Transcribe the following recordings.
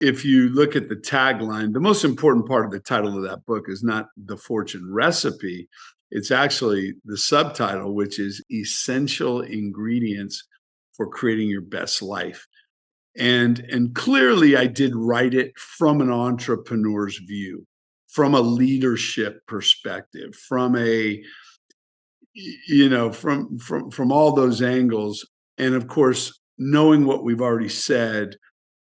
if you look at the tagline, the most important part of the title of that book is not the fortune recipe. It's actually the subtitle, which is Essential Ingredients for Creating Your Best Life. And clearly I did write it from an entrepreneur's view, from a leadership perspective, from a, from all those angles. And of course, knowing what we've already said,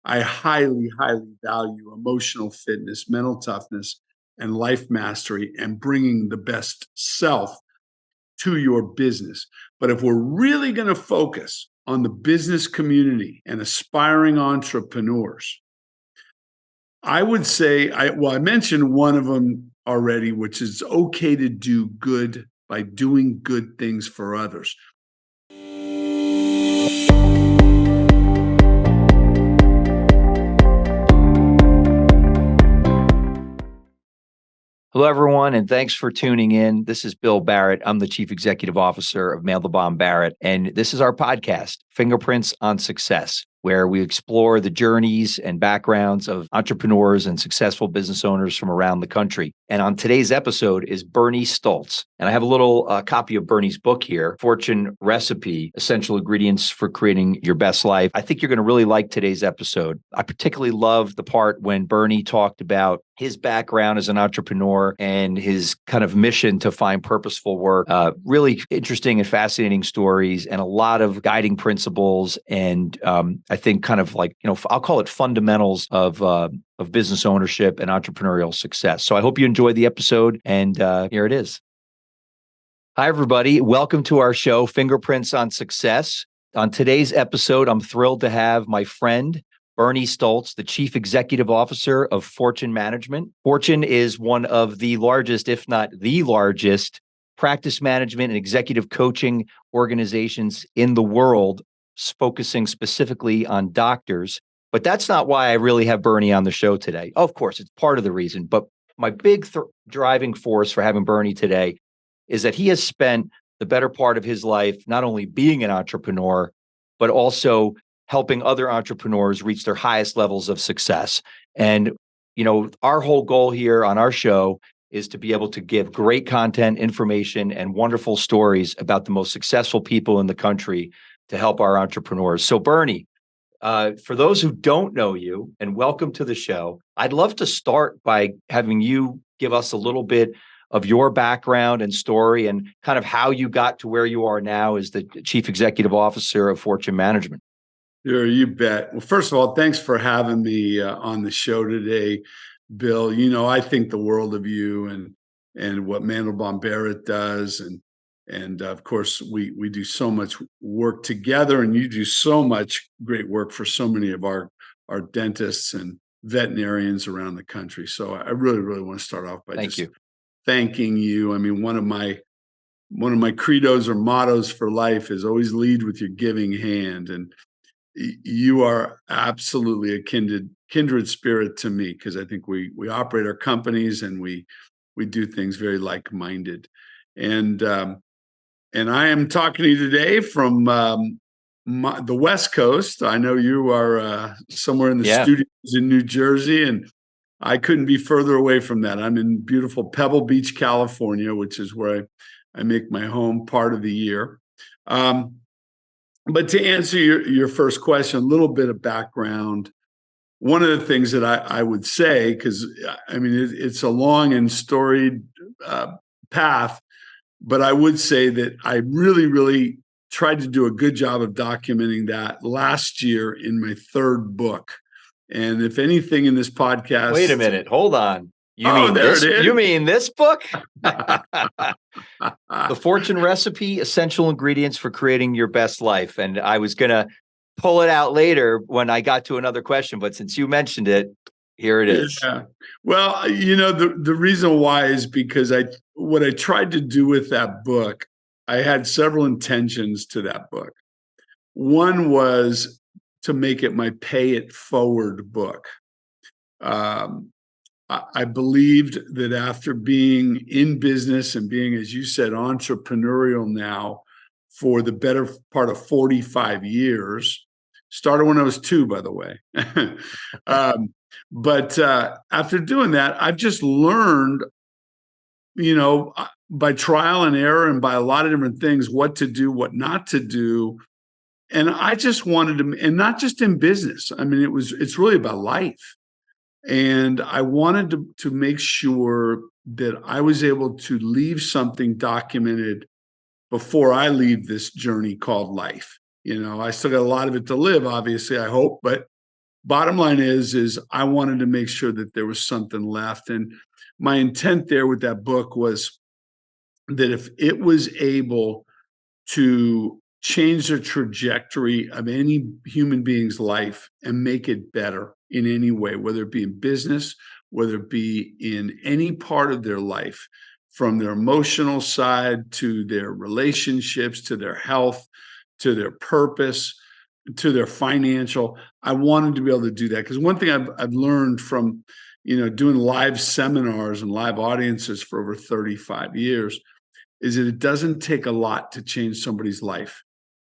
I highly, highly value emotional fitness, mental toughness, and life mastery, and bringing the best self to your business. But if we're really going to focus on the business community and aspiring entrepreneurs, I would say, I mentioned one of them already, which is okay to do good by doing good things for others. Hello, everyone, and thanks for tuning in. This is Bill Barrett. I'm the Chief Executive Officer of Bill Barrett, and this is our podcast, Fingerprints on Success, where we explore the journeys and backgrounds of entrepreneurs and successful business owners from around the country. And on today's episode is Bernie Stoltz. And I have a little copy of Bernie's book here, Fortune Recipe, Essential Ingredients for Creating Your Best Life. I think you're going to really like today's episode. I particularly love the part when Bernie talked about his background as an entrepreneur and his kind of mission to find purposeful work. Really interesting and fascinating stories and a lot of guiding principles and I think kind of like, I'll call it fundamentals of business ownership and entrepreneurial success. So I hope you enjoyed the episode, and here it is. Hi, everybody. Welcome to our show, Fingerprints on Success. On today's episode, I'm thrilled to have my friend, Bernie Stoltz, the Chief Executive Officer of Fortune Management. Fortune is one of the largest, if not the largest, practice management and executive coaching organizations in the world, focusing specifically on doctors. But that's not why I really have Bernie on the show today. Of course, it's part of the reason. But my big driving force for having Bernie today is that he has spent the better part of his life not only being an entrepreneur, but also helping other entrepreneurs reach their highest levels of success. And, our whole goal here on our show is to be able to give great content, information, and wonderful stories about the most successful people in the country to help our entrepreneurs. So Bernie, for those who don't know you, and welcome to the show, I'd love to start by having you give us a little bit of your background and story and kind of how you got to where you are now as the Chief Executive Officer of Fortune Management. Sure, you bet. Well, first of all, thanks for having me on the show today, Bill. I think the world of you and what Mandelbaum Barrett does, and of course we do so much work together, and you do so much great work for so many of our dentists and veterinarians around the country. So I really, really want to start off by thanking you. I mean, one of my credos or mottos for life is always lead with your giving hand, and you are absolutely a kindred spirit to me, because I think we operate our companies and we do things very like-minded. And I am talking to you today from the West Coast. I know you are somewhere in the studios in New Jersey, and I couldn't be further away from that. I'm in beautiful Pebble Beach, California, which is where I make my home part of the year. But to answer your first question, a little bit of background. One of the things that I would say, because I mean, it's a long and storied path, but I would say that I really, really tried to do a good job of documenting that last year in my third book. And if anything in this podcast... Wait a minute, hold on. You mean this book? The Fortune Recipe, Essential Ingredients for Creating Your Best Life. And I was going to pull it out later when I got to another question, but since you mentioned it, here it is. Yeah. Well, the reason why is because what I tried to do with that book, I had several intentions to that book. One was to make it my pay it forward book. I believed that after being in business and being, as you said, entrepreneurial now for the better part of 45 years, started when I was 2, by the way. But after doing that, I've just learned, by trial and error and by a lot of different things, what to do, what not to do. And I just wanted to, and not just in business. I mean, it's really about life. And I wanted to make sure that I was able to leave something documented before I leave this journey called life. I still got a lot of it to live, obviously, I hope, but bottom line is I wanted to make sure that there was something left. And my intent there with that book was that if it was able to change the trajectory of any human being's life and make it better in any way, whether it be in business, whether it be in any part of their life, from their emotional side to their relationships, to their health, to their purpose, to their financial. I wanted to be able to do that because one thing I've learned from doing live seminars and live audiences for over 35 years is that it doesn't take a lot to change somebody's life.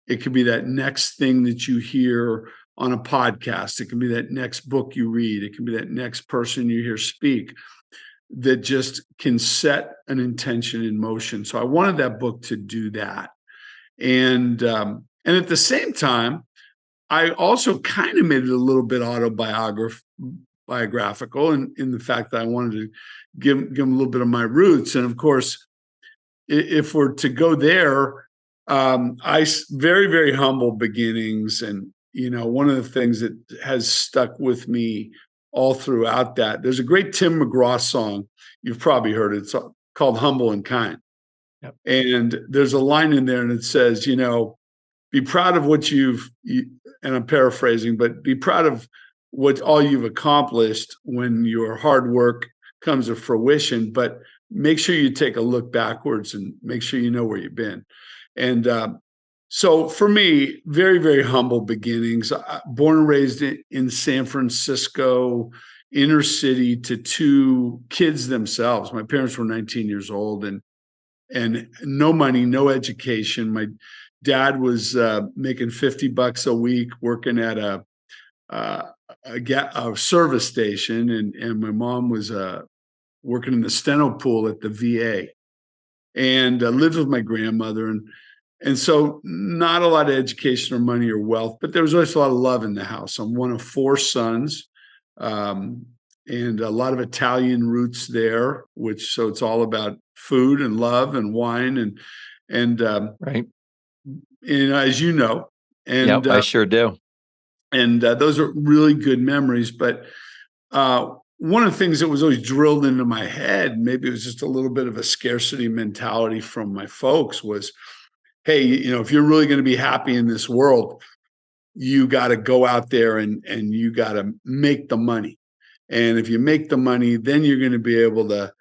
It could be that next thing that you hear on a podcast. It can be that next book you read. It can be that next person you hear speak that just can set an intention in motion. So I wanted that book to do that. And at the same time, I also kind of made it a little bit biographical in the fact that I wanted to give them a little bit of my roots. And of course, if we're to go there, very, very humble beginnings. And, one of the things that has stuck with me all throughout that, there's a great Tim McGraw song. You've probably heard it. It's called Humble and Kind. Yep. And there's a line in there and it says, be proud of what and I'm paraphrasing, but be proud of what all you've accomplished when your hard work comes to fruition, but make sure you take a look backwards and make sure you know where you've been. And so for me, very, very humble beginnings. Born and raised in San Francisco, inner city, to two kids themselves. My parents were 19 years old and no money, no education. My dad was making $50 a week working at a service station, and my mom was working in the steno pool at the VA, and lived with my grandmother. And so not a lot of education or money or wealth, but there was always a lot of love in the house. I'm one of four sons, and a lot of Italian roots there, so it's all about food and love and wine and right. As you know, and yep, I sure do. And those are really good memories. But one of the things that was always drilled into my head, maybe it was just a little bit of a scarcity mentality from my folks, was, hey, if you're really going to be happy in this world, you got to go out there and you got to make the money. And if you make the money, then you're going to be able to,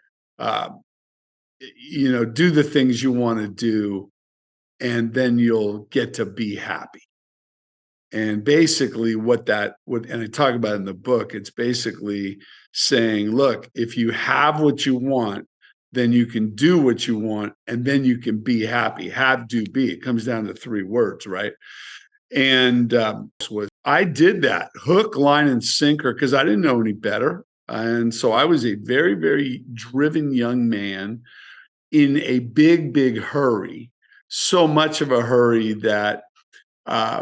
do the things you want to do, and then you'll get to be happy. And basically and I talk about it in the book, it's basically saying, look, if you have what you want, then you can do what you want, and then you can be happy. Have, do, be. It comes down to 3 words, right? And I did that hook, line, and sinker because I didn't know any better. And so I was a very, very driven young man in a big, big hurry. So much of a hurry that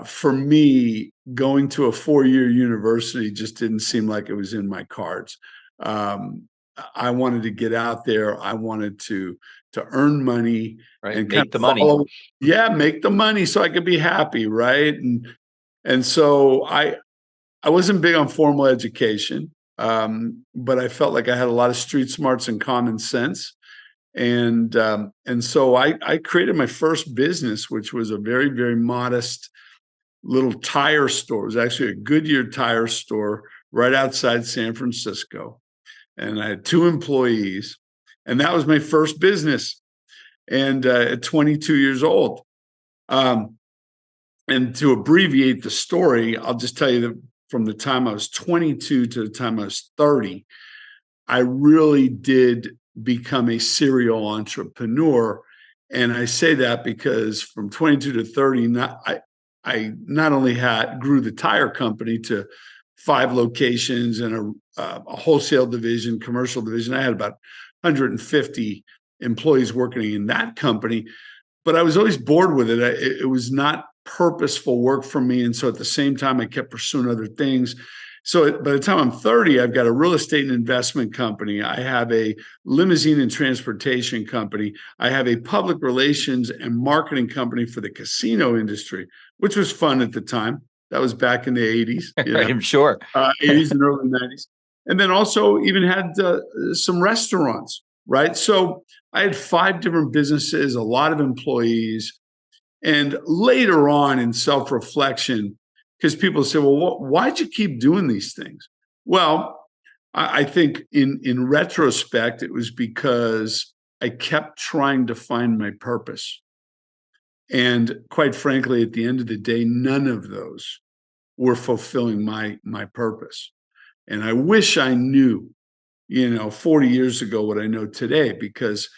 for me, going to a 4-year university just didn't seem like it was in my cards. I wanted to get out there. I wanted to earn money, right, and make the money. Make the money so I could be happy, right? And so I wasn't big on formal education, but I felt like I had a lot of street smarts and common sense. And so I created my first business, which was a very, very modest little tire store. It was actually a Goodyear tire store right outside San Francisco. And I had 2 employees, and that was my first business. And at 22 years old. And to abbreviate the story, I'll just tell you that from the time I was 22 to the time I was 30, I really did become a serial entrepreneur. And I say that because from 22 to 30, I not only grew the tire company to 5 locations and a wholesale division, commercial division. I had about 150 employees working in that company, but I was always bored with it. It was not purposeful work for me. And so at the same time, I kept pursuing other things. So by the time I'm 30, I've got a real estate and investment company. I have a limousine and transportation company. I have a public relations and marketing company for the casino industry, which was fun at the time. That was back in the 80s. I'm sure. 80s and early 90s. And then also even had some restaurants, right? So I had 5 different businesses, a lot of employees. And later on in self-reflection, because people say, well, why'd you keep doing these things? Well, I think in retrospect, it was because I kept trying to find my purpose. And quite frankly, at the end of the day, none of those were fulfilling my purpose. And I wish I knew, 40 years ago what I know today, because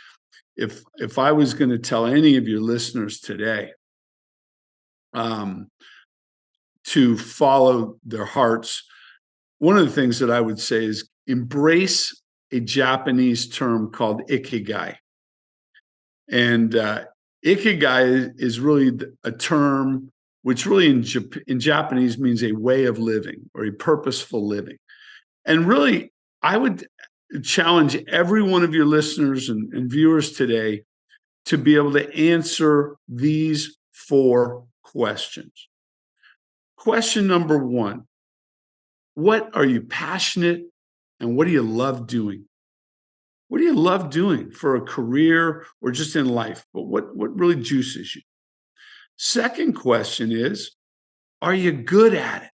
if I was going to tell any of your listeners today, to follow their hearts, one of the things that I would say is embrace a Japanese term called Ikigai. And Ikigai is really a term which really in Japanese means a way of living or a purposeful living. And really, I would challenge every one of your listeners and viewers today to be able to answer these 4 questions. Question number 1, what are you passionate and what do you love doing? What do you love doing for a career or just in life? But what really juices you? Second question is, are you good at it?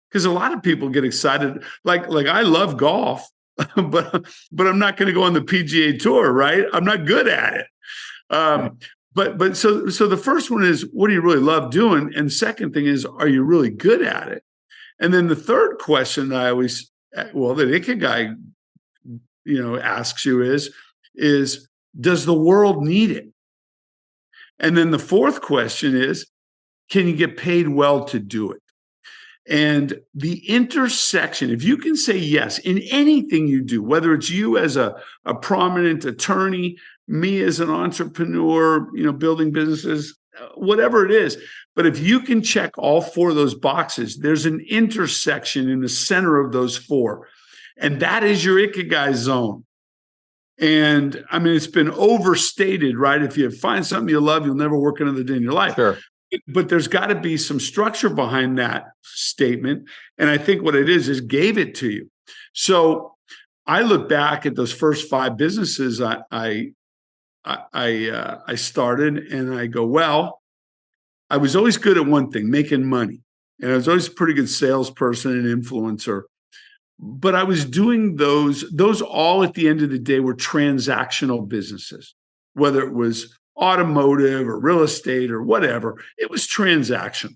Because a lot of people get excited. Like I love golf, but I'm not going to go on the PGA Tour, right? I'm not good at it. But so the first one is, what do you really love doing? And second thing is, are you really good at it? And then the third question that that Ikigai, asks you is does the world need it? And then the fourth question is, can you get paid well to do it? And the intersection, if you can say yes in anything you do, whether it's you as a prominent attorney, me as an entrepreneur, building businesses, whatever it is, but if you can check all 4 of those boxes, there's an intersection in the center of those 4. And that is your Ikigai zone. And I mean, it's been overstated, right? If you find something you love, you'll never work another day in your life. Sure. But there's got to be some structure behind that statement. And I think what it is gave it to you. So I look back at those first 5 businesses I started, and I go, well, I was always good at one thing, making money. And I was always a pretty good salesperson and influencer. But I was doing those all at the end of the day were transactional businesses, whether it was automotive or real estate or whatever, it was transactional.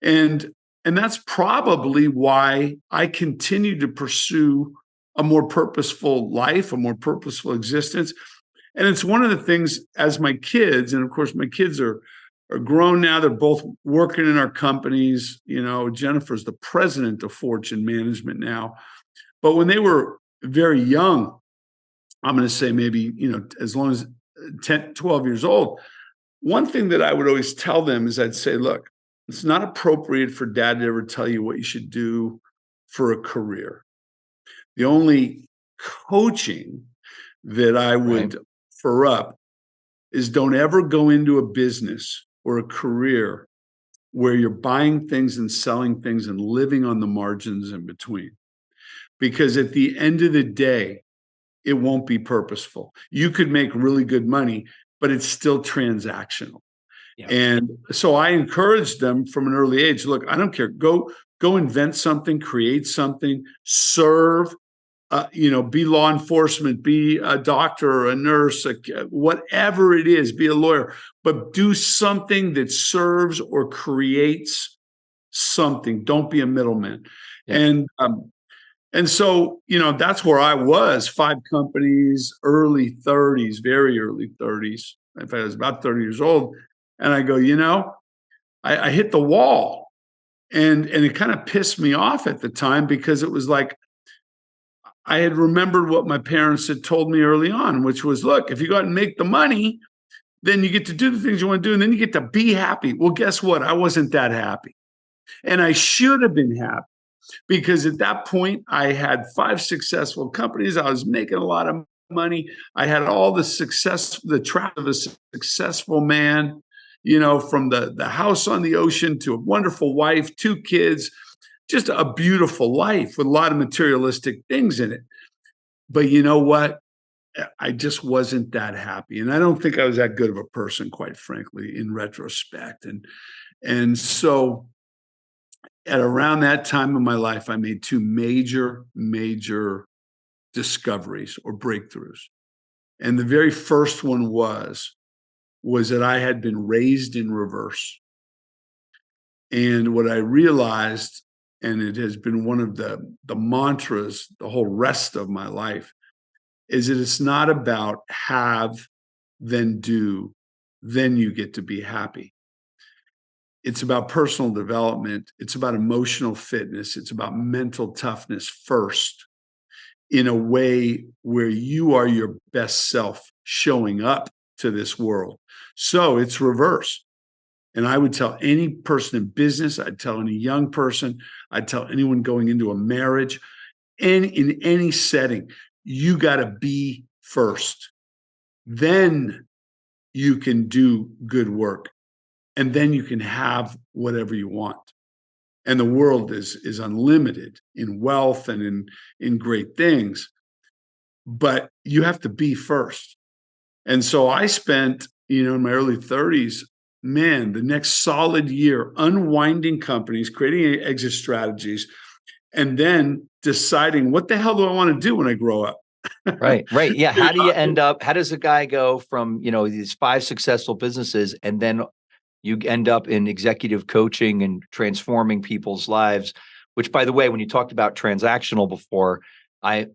And that's probably why I continue to pursue a more purposeful life, a more purposeful existence. And it's one of the things as my kids, and of course my kids are grown now, they're both working in our companies. Jennifer's the president of Fortune Management now. But when they were very young, I'm going to say maybe, as long as 10, 12 years old, one thing that I would always tell them is I'd say, look, it's not appropriate for dad to ever tell you what you should do for a career. The only coaching that I would offer up is don't ever go into a business or a career where you're buying things and selling things and living on the margins in between. Because at the end of the day, it won't be purposeful. You could make really good money, but it's still transactional. Yeah. And so I encouraged them from an early age, look, I don't care. Go invent something, create something, serve, be law enforcement, be a doctor or a nurse, whatever it is, be a lawyer, but do something that serves or creates something. Don't be a middleman. Yeah. And so, that's where I was, 5 companies, early 30s, very early 30s. In fact, I was about 30 years old. And I go, I hit the wall. And it kind of pissed me off at the time because it was like I had remembered what my parents had told me early on, which was, look, if you go out and make the money, then you get to do the things you want to do, and then you get to be happy. Well, guess what? I wasn't that happy. And I should have been happy because at that point I had 5 successful companies. I was making a lot of money. I had all the success, the track of a successful man, from the house on the ocean to a wonderful wife, 2 kids, just a beautiful life with a lot of materialistic things in it. But you know what? I just wasn't that happy. And I don't think I was that good of a person, quite frankly, in retrospect. And so at around that time in my life, I made 2 major discoveries or breakthroughs. And the very first one was that I had been raised in reverse. And what I realized, and it has been one of the mantras the whole rest of my life, is that it's not about have, then do, then you get to be happy. It's about personal development. It's about emotional fitness. It's about mental toughness first, in a way where you are your best self showing up to this world. So it's reverse. And I would tell any person in business, I'd tell any young person, I'd tell anyone going into a marriage, and in any setting, you got to be first. Then you can do good work. And then you can have whatever you want. And the world is unlimited in wealth and in great things. But you have to be first. And so I spent, in my early 30s, man, the next solid year unwinding companies, creating exit strategies, and then deciding what the hell do I want to do when I grow up? Right. Yeah. You How do you know? end up? How does a guy go from, these 5 successful businesses, and then you end up in executive coaching and transforming people's lives? Which, by the way, when you talked about transactional before, I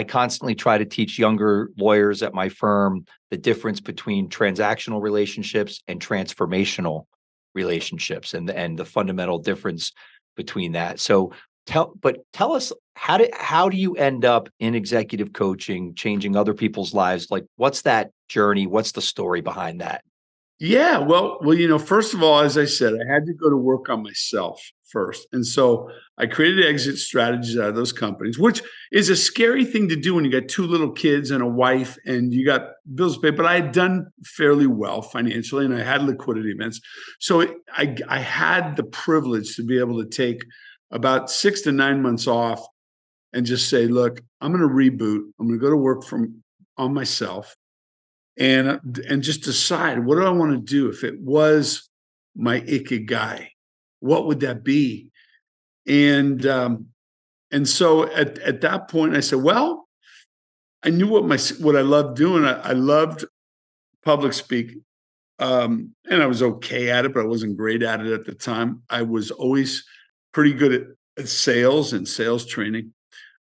constantly try to teach younger lawyers at my firm the difference between transactional relationships and transformational relationships, and the fundamental difference between that. So tell us, how do you end up in executive coaching, changing other people's lives? Like, what's that journey? What's the story behind that? Yeah, well, first of all, as I said, I had to go to work on myself first. And so I created exit strategies out of those companies, which is a scary thing to do when you got 2 little kids and a wife and you got bills to pay. But I had done fairly well financially and I had liquidity events. So I had the privilege to be able to take about 6 to 9 months off and just say, look, I'm going to reboot. I'm going to go to work on myself. And just decide, what do I want to do? If it was my Ikigai, what would that be? And so at that point, I said, well, I knew what I loved doing. I loved public speaking, and I was okay at it, but I wasn't great at it at the time. I was always pretty good at sales and sales training.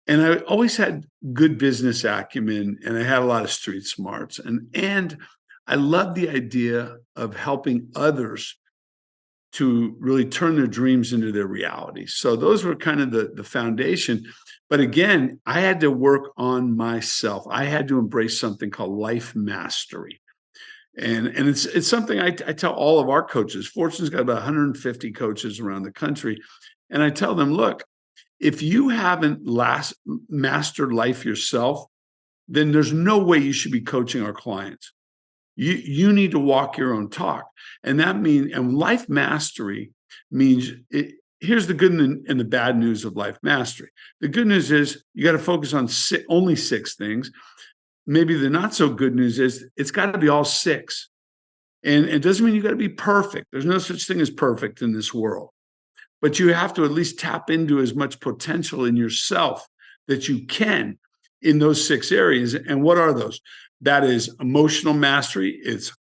And I always had good business acumen, and I had a lot of street smarts. And I loved the idea of helping others to really turn their dreams into their reality. So those were kind of the foundation. But again, I had to work on myself. I had to embrace something called life mastery. And it's something I tell all of our coaches. Fortune's got about 150 coaches around the country. And I tell them, look, if you haven't mastered life yourself, then there's no way you should be coaching our clients. You need to walk your own talk. And life mastery means here's the good and the bad news of life mastery. The good news is you got to focus on only 6 things. Maybe the not so good news is it's got to be all 6. And it doesn't mean you got to be perfect. There's no such thing as perfect in this world. But you have to at least tap into as much potential in yourself that you can in those 6 areas. And what are those? That is emotional mastery. It's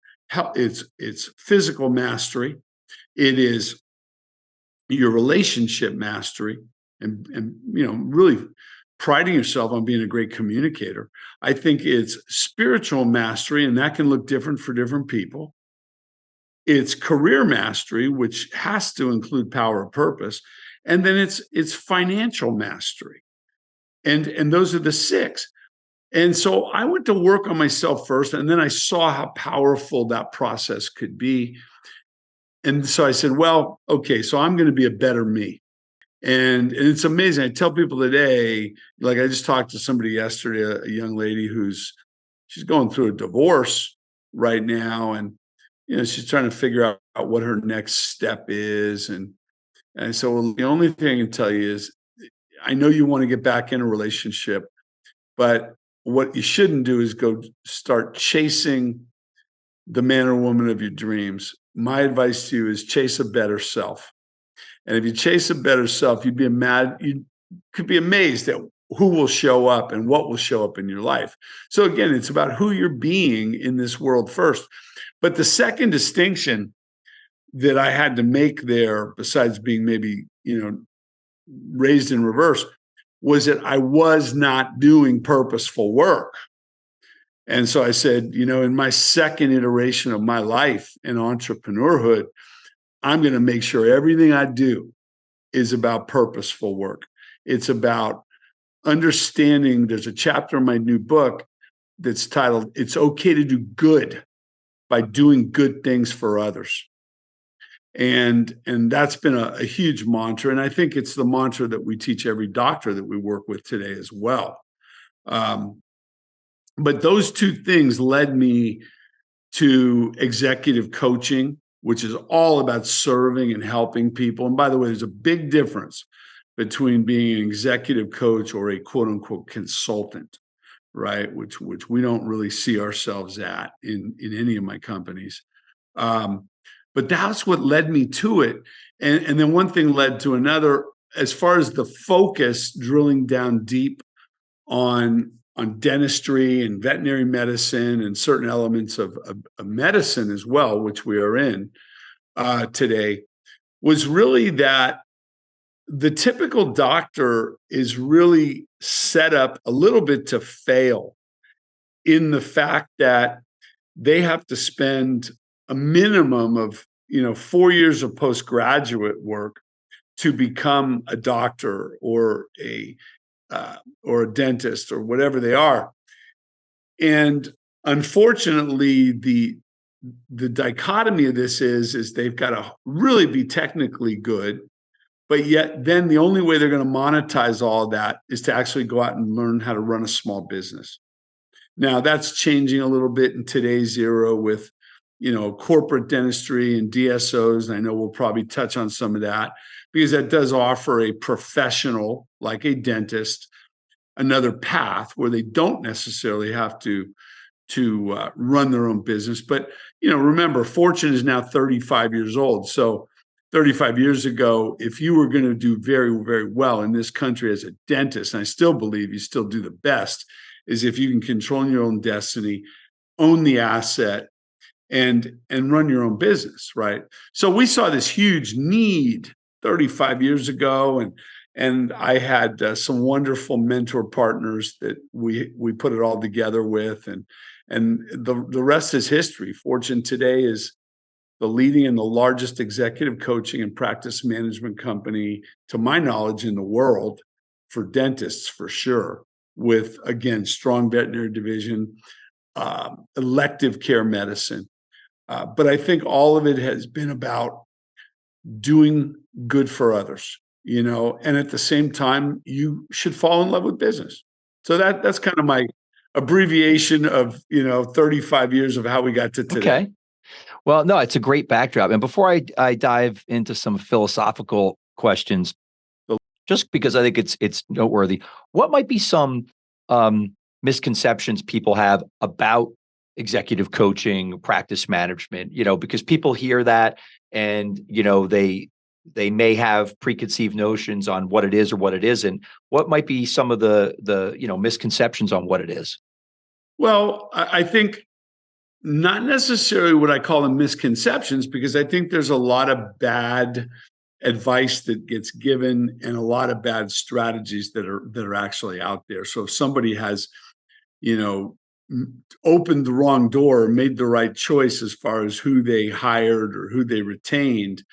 physical mastery. It is your relationship mastery, and really priding yourself on being a great communicator. I think it's spiritual mastery, and that can look different for different people. it's career mastery, which has to include power of purpose, and then it's financial mastery. And those are the six. And so I went to work on myself first, and then I saw how powerful that process could be. And so I said, well, okay, so I'm going to be a better me. And it's amazing. I tell people today, like I just talked to somebody yesterday, a young lady she's going through a divorce right now. And, she's trying to figure out what her next step is. And I said, well, the only thing I can tell you is I know you want to get back in a relationship, but what you shouldn't do is go start chasing the man or woman of your dreams. My advice to you is chase a better self. And if you chase a better self, you could be amazed at who will show up and what will show up in your life. So again, it's about who you're being in this world first. But the second distinction that I had to make there, besides being maybe, raised in reverse, was that I was not doing purposeful work. And so I said, in my second iteration of my life in entrepreneurhood, I'm going to make sure everything I do is about purposeful work. It's about understanding. There's a chapter in my new book that's titled, "It's Okay to Do Good by Doing Good Things for Others." And that's been a huge mantra. And I think it's the mantra that we teach every doctor that we work with today as well. But those two things led me to executive coaching, which is all about serving and helping people. And by the way, there's a big difference between being an executive coach or a quote unquote consultant, right? Which we don't really see ourselves at in any of my companies. But that's what led me to it. And then one thing led to another. As far as the focus, drilling down deep on dentistry and veterinary medicine and certain elements of medicine as well, which we are in today, was really that the typical doctor is really set up a little bit to fail in the fact that they have to spend a minimum of 4 years of postgraduate work to become a doctor or a dentist or whatever they are. And unfortunately, the dichotomy of this is they've got to really be technically good, but yet then the only way they're going to monetize all of that is to actually go out and learn how to run a small business. Now that's changing a little bit in today's era with, corporate dentistry and DSOs. And I know we'll probably touch on some of that because that does offer a professional like a dentist another path where they don't necessarily have to run their own business. But, remember, Fortune is now 35 years old. So 35 years ago, if you were going to do very, very well in this country as a dentist, and I still believe you still do the best, is if you can control your own destiny, own the asset, and run your own business, right? So we saw this huge need 35 years ago, and I had some wonderful mentor partners that we put it all together with, and the rest is history. Fortune today is the leading and the largest executive coaching and practice management company, to my knowledge, in the world for dentists, for sure, with, again, strong veterinary division, elective care medicine. But I think all of it has been about doing good for others, and at the same time, you should fall in love with business. So that's kind of my abbreviation of, 35 years of how we got to today. Okay. Well, no, it's a great backdrop. And before I dive into some philosophical questions, just because I think it's noteworthy, what might be some misconceptions people have about executive coaching, practice management? Because people hear that and they may have preconceived notions on what it is or what it isn't. What might be some of the misconceptions on what it is? Well, I think not necessarily what I call them misconceptions, because I think there's a lot of bad advice that gets given and a lot of bad strategies that are actually out there. So if somebody has, opened the wrong door, or made the right choice as far as who they hired or who they retained.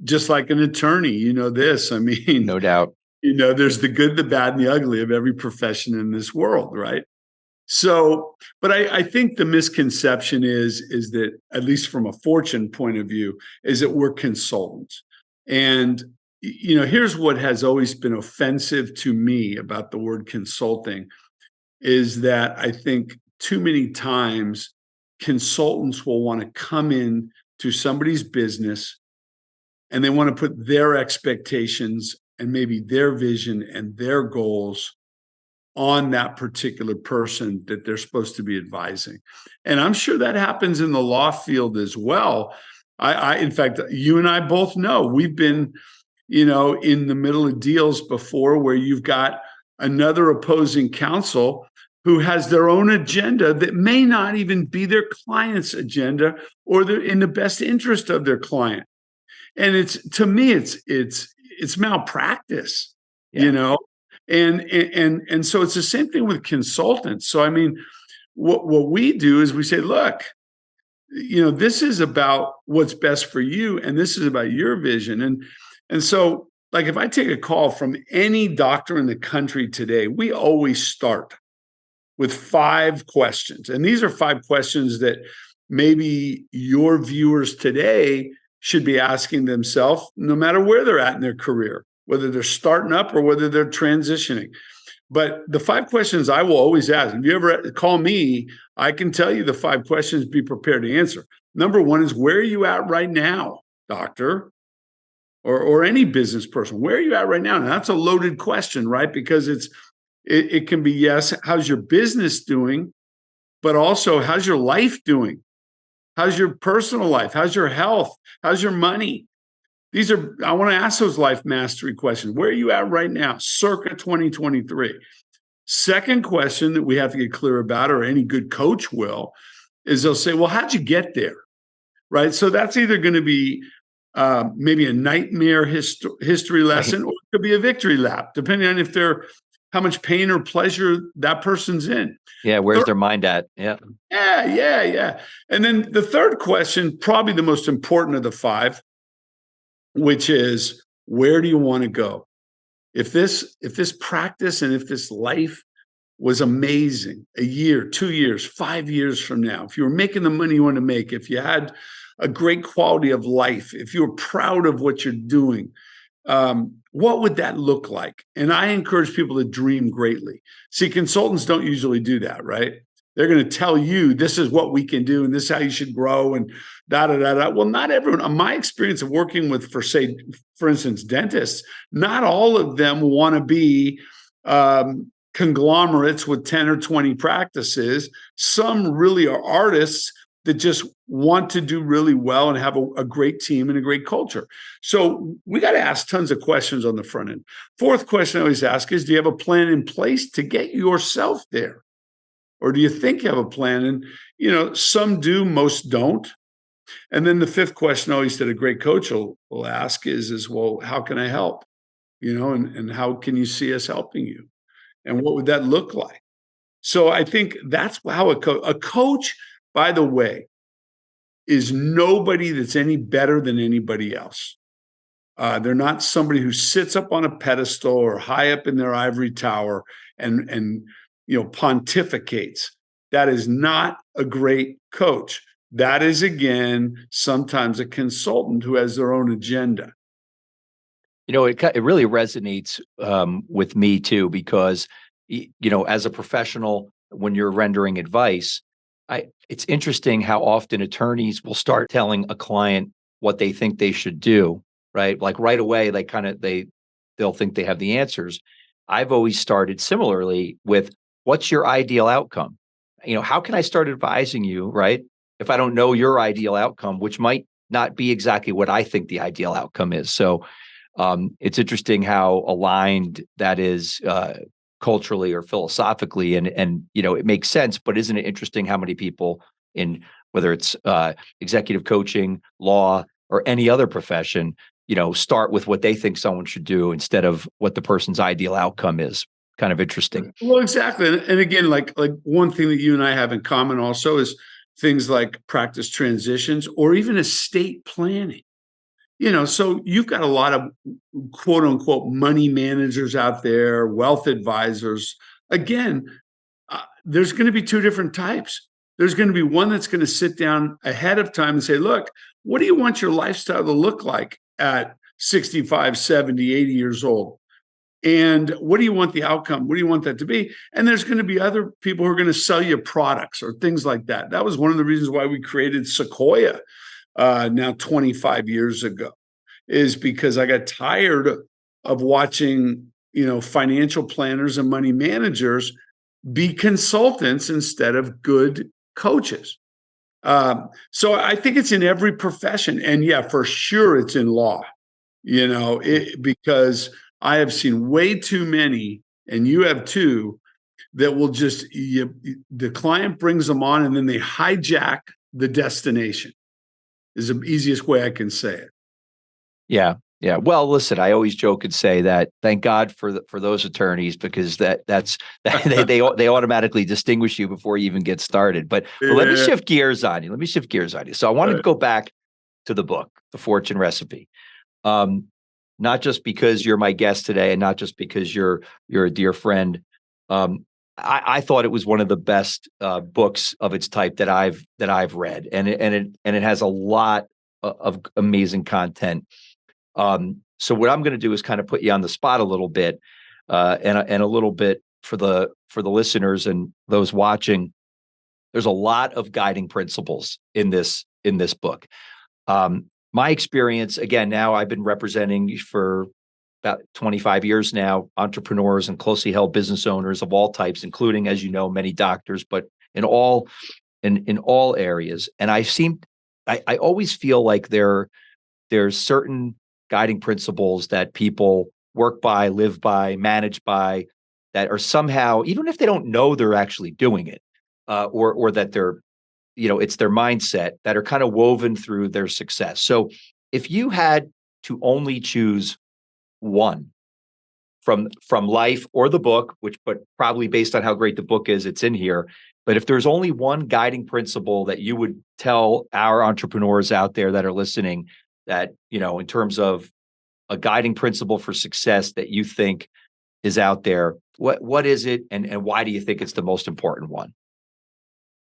Just like an attorney, this. I mean, No doubt. There's the good, the bad, and the ugly of every profession in this world, right? So, but I think the misconception is that, at least from a Fortune point of view, is that we're consultants. And here's what has always been offensive to me about the word consulting, is that I think too many times consultants will want to come in to somebody's business and they want to put their expectations and maybe their vision and their goals on that particular person that they're supposed to be advising. And I'm sure that happens in the law field as well. In fact, you and I both know we've been, in the middle of deals before where you've got another opposing counsel who has their own agenda that may not even be their client's agenda or in the best interest of their client. And to me, it's malpractice, Yeah. And so it's the same thing with consultants. So I mean, what we do is we say, look, this is about what's best for you, and this is about your vision. And so, like, if I take a call from any doctor in the country today, we always start with 5 questions, and these are 5 questions that maybe your viewers today should be asking themselves, no matter where they're at in their career, whether they're starting up or whether they're transitioning. But the 5 questions I will always ask, if you ever call me, I can tell you the 5 questions, be prepared to answer. Number 1 is, where are you at right now, doctor? Or any business person, where are you at right now? And that's a loaded question, right? Because it can be, yes, how's your business doing? But also, how's your life doing? How's your personal life? How's your health? How's your money? I want to ask those life mastery questions. Where are you at right now, circa 2023? Second question that we have to get clear about, or any good coach will, is they'll say, well, how'd you get there? Right? So that's either going to be maybe a nightmare history lesson, or it could be a victory lap, depending on how much pain or pleasure that person's in. Yeah, where's their mind at? Yeah. Yeah. And then the third question, probably the most important of the 5, which is, where do you want to go? If this practice and if this life was amazing, a year, 2 years, 5 years from now, if you were making the money you want to make, if you had a great quality of life, if you were proud of what you're doing, what would that look like? And I encourage people to dream greatly. See, consultants don't usually do that, right? They're going to tell you, this is what we can do, and this is how you should grow, and da-da-da-da. Well, not everyone. In my experience of working with, for instance, dentists, not all of them want to be conglomerates with 10 or 20 practices. Some really are artists that just want to do really well and have a great team and a great culture. So we got to ask tons of questions on the front end. Fourth question I always ask is, do you have a plan in place to get yourself there? Or do you think you have a plan? And, some do, most don't. And then the 5th question always that a great coach will ask is, well, how can I help? And how can you see us helping you? And what would that look like? So I think that's how a coach, by the way, is nobody that's any better than anybody else. They're not somebody who sits up on a pedestal or high up in their ivory tower and pontificates. That is not a great coach. That is, again, sometimes a consultant who has their own agenda. It really resonates with me too, because as a professional, when you're rendering advice, it's interesting how often attorneys will start telling a client what they think they should do, right? Like right away, they'll think they have the answers. I've always started similarly with, what's your ideal outcome? How can I start advising you, right, if I don't know your ideal outcome, which might not be exactly what I think the ideal outcome is. So it's interesting how aligned that is culturally or philosophically, and it makes sense. But isn't it interesting how many people, in whether it's executive coaching, law, or any other profession, start with what they think someone should do instead of what the person's ideal outcome is? kind of interesting. Well, exactly. And again, like one thing that you and I have in common also is things like practice transitions or even estate planning. So you've got a lot of quote unquote money managers out there, wealth advisors. Again, there's going to be two different types. There's going to be one that's going to sit down ahead of time and say, look, what do you want your lifestyle to look like at 65, 70, 80 years old? And what do you want the outcome? What do you want that to be? And there's going to be other people who are going to sell you products or things like that. That was one of the reasons why we created Sequoia now 25 years ago, is because I got tired of watching, financial planners and money managers be consultants instead of good coaches. So I think it's in every profession. And yeah, for sure it's in law, because I have seen way too many, and you have too, that will just, the client brings them on and then they hijack the destination is the easiest way I can say it. Yeah. Yeah. Well, listen, I always joke and say that thank God for those attorneys, because that's they automatically distinguish you before you even get started. But let me shift gears on you. So I wanted to go back to the book, The Fortune Recipe. Not just because you're my guest today and not just because you're a dear friend. I thought it was one of the best books of its type that I've read, and it has a lot of amazing content. So what I'm going to do is kind of put you on the spot a little bit, and a little bit for the listeners and those watching. There's a lot of guiding principles in this book. My experience, again, now I've been representing for about 25 years now, entrepreneurs and closely held business owners of all types, including, as you know, many doctors, but in all areas. And I always feel like there's certain guiding principles that people work by, live by, manage by, that are somehow, even if they don't know they're actually doing it, or that they're, it's their mindset, that are kind of woven through their success. So if you had to only choose one from life or the book, but probably based on how great the book is, it's in here. But if there's only one guiding principle that you would tell our entrepreneurs out there that are listening, that, in terms of a guiding principle for success that you think is out there, what is it, and why do you think it's the most important one?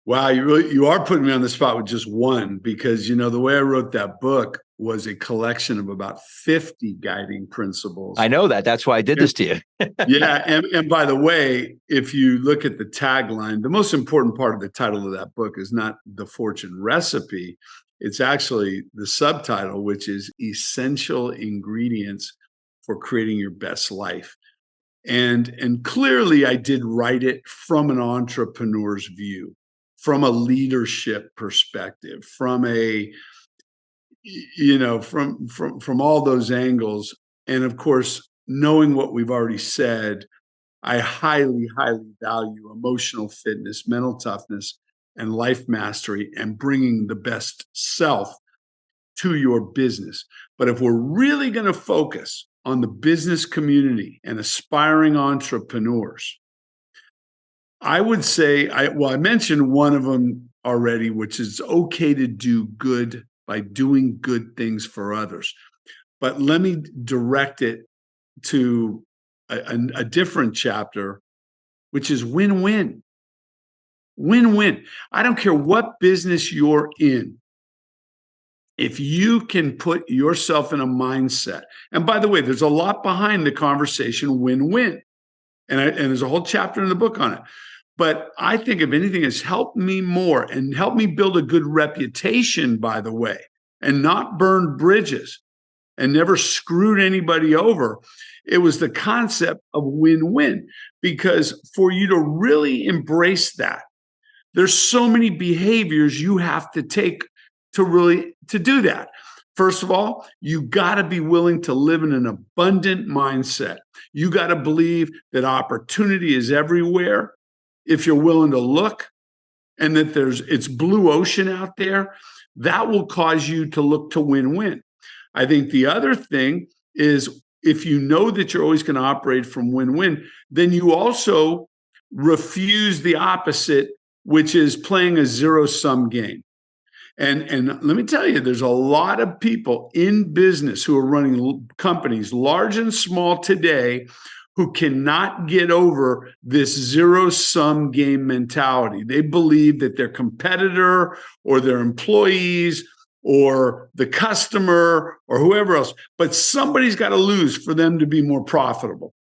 Wow, you are putting me on the spot with just one, because the way I wrote that book was a collection of about 50 guiding principles. I know that. That's why I did this to you. Yeah, and by the way, if you look at the tagline, the most important part of the title of that book is not the fortune recipe. It's actually the subtitle, which is Essential Ingredients for Creating Your Best Life. And clearly I did write it from an entrepreneur's view, from a leadership perspective, from a, from all those angles. And of course, knowing what we've already said, I highly, highly value emotional fitness, mental toughness, and life mastery, and bringing the best self to your business. But if we're really going to focus on the business community and aspiring entrepreneurs, I would say, I mentioned one of them already, which is okay to do good by doing good things for others. But let me direct it to a different chapter, which is win-win. Win-win. I don't care what business you're in. If you can put yourself in a mindset, and by the way, there's a lot behind the conversation win-win. And there's a whole chapter in the book on it. But I think if anything has helped me more and helped me build a good reputation, by the way, and not burned bridges and never screwed anybody over, it was the concept of win-win. Because for you to really embrace that, there's so many behaviors you have to take to do that. First of all, you got to be willing to live in an abundant mindset. You got to believe that opportunity is everywhere if you're willing to look, and that it's blue ocean out there. That will cause you to look to win-win. I think the other thing is if you know that you're always going to operate from win-win, then you also refuse the opposite, which is playing a zero-sum game. And let me tell you, there's a lot of people in business who are running companies, large and small today, who cannot get over this zero-sum game mentality. They believe that their competitor or their employees or the customer or whoever else, but somebody's got to lose for them to be more profitable.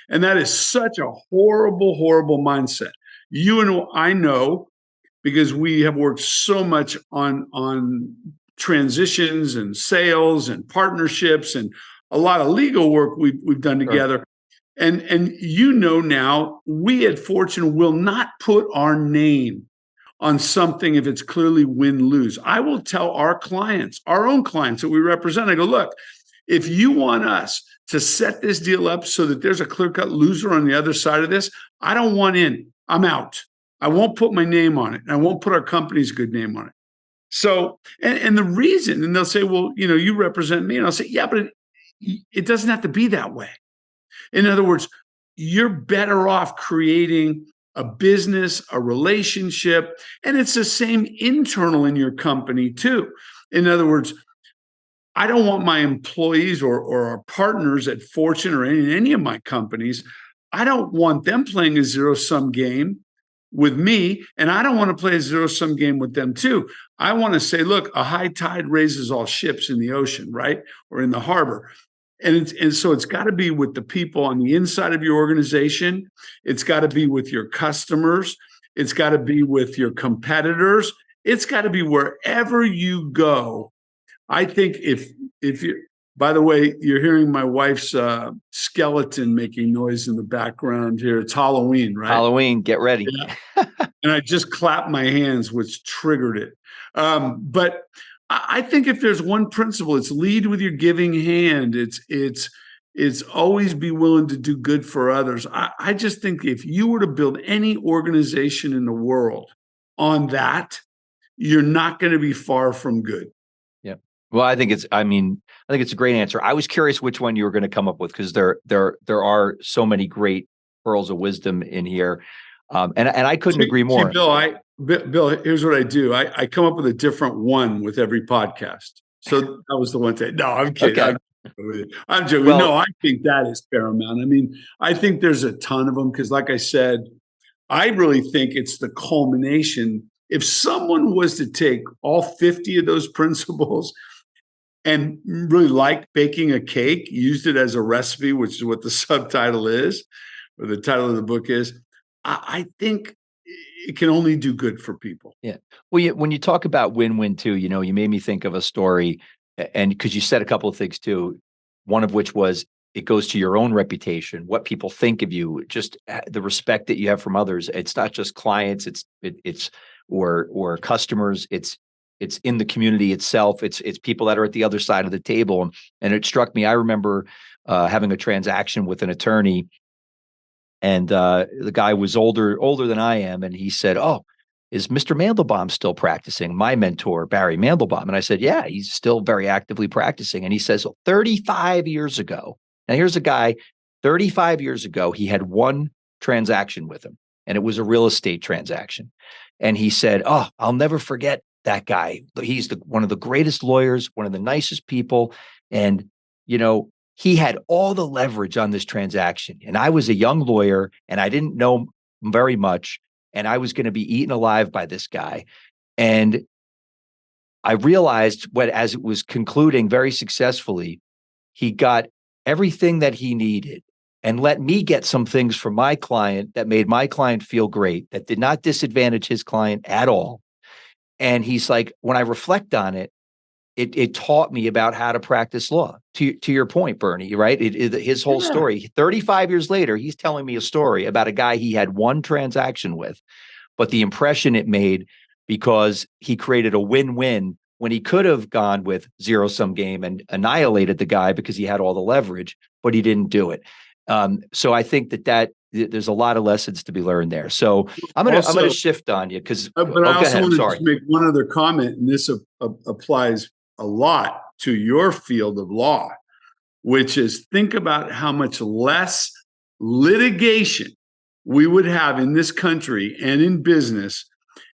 And that is such a horrible, horrible mindset. You and I know, because we have worked so much on transitions and sales and partnerships and a lot of legal work we've done together. Sure. And you know now, we at Fortune will not put our name on something if it's clearly win-lose. I will tell our clients, our own clients that we represent, I go, look, if you want us to set this deal up so that there's a clear-cut loser on the other side of this, I don't want in. I'm out. I won't put my name on it. And I won't put our company's good name on it. So, and the reason, and they'll say, well, you represent me. And I'll say, yeah, but it doesn't have to be that way. In other words, you're better off creating a business, a relationship, and it's the same internal in your company too. In other words, I don't want my employees or our partners at Fortune or any of my companies, I don't want them playing a zero-sum game with me, and I don't want to play a zero-sum game with them too. I want to say, look, a high tide raises all ships in the ocean, right? Or in the harbor. And so it's got to be with the people on the inside of your organization. It's got to be with your customers. It's got to be with your competitors. It's got to be wherever you go. I think if you, by the way, you're hearing my wife's skeleton making noise in the background here. It's Halloween, right? Halloween, get ready. Yeah. And I just clapped my hands, which triggered it. But I think if there's one principle, it's lead with your giving hand. It's always be willing to do good for others. I just think if you were to build any organization in the world on that, you're not going to be far from good. Yeah. Well, I think it's a great answer. I was curious which one you were going to come up with, because there are so many great pearls of wisdom in here. And I couldn't agree more. Bill, here's what I do. I come up with a different one with every podcast. So that was the one thing. No, I'm kidding. Okay. I'm joking. Well, no, I think that is paramount. I mean, I think there's a ton of them because, like I said, I really think it's the culmination. If someone was to take all 50 of those principles and really like baking a cake, used it as a recipe, which is what the subtitle is, or the title of the book is, I think it can only do good for people. Yeah. Well, when you talk about win-win too, you made me think of a story, and because you said a couple of things too, one of which was it goes to your own reputation, what people think of you, just the respect that you have from others. It's not just clients, it's or customers, it's in the community itself. It's people that are at the other side of the table. And it struck me, I remember having a transaction with an attorney, and the guy was older than I am. And he said, "Oh, is Mr. Mandelbaum still practicing?" My mentor, Barry Mandelbaum. And I said, "Yeah, he's still very actively practicing." And he says, 35 years ago. Now here's a guy, 35 years ago, he had one transaction with him, and it was a real estate transaction. And he said, "Oh, I'll never forget that guy. He's one of the greatest lawyers, one of the nicest people. And, he had all the leverage on this transaction. And I was a young lawyer and I didn't know very much. And I was going to be eaten alive by this guy. And I realized as it was concluding very successfully, he got everything that he needed and let me get some things from my client that made my client feel great, that did not disadvantage his client at all." And he's like, when I reflect on it, it taught me about how to practice law. To your point, Bernie, right? His whole story, 35 years later, he's telling me a story about a guy he had one transaction with, but the impression it made, because he created a win-win when he could have gone with zero-sum game and annihilated the guy because he had all the leverage, but he didn't do it. So I think that there's a lot of lessons to be learned there. So I'm gonna shift on you because. But I also want to make one other comment, and this applies a lot to your field of law, which is think about how much less litigation we would have in this country and in business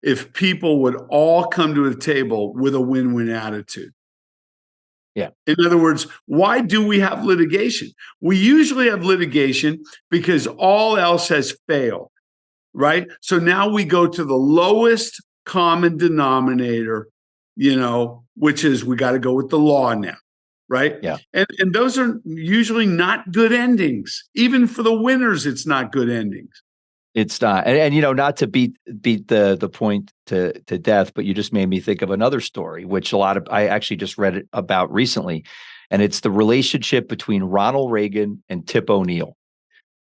if people would all come to the table with a win-win attitude. Yeah. In other words, why do we have litigation? We usually have litigation because all else has failed, right? So now we go to the lowest common denominator, which is we got to go with the law now, right? Yeah. And those are usually not good endings. Even for the winners, it's not good endings. It's not, and not to beat the point to death, but you just made me think of another story, which I actually just read it about recently, and it's the relationship between Ronald Reagan and Tip O'Neill.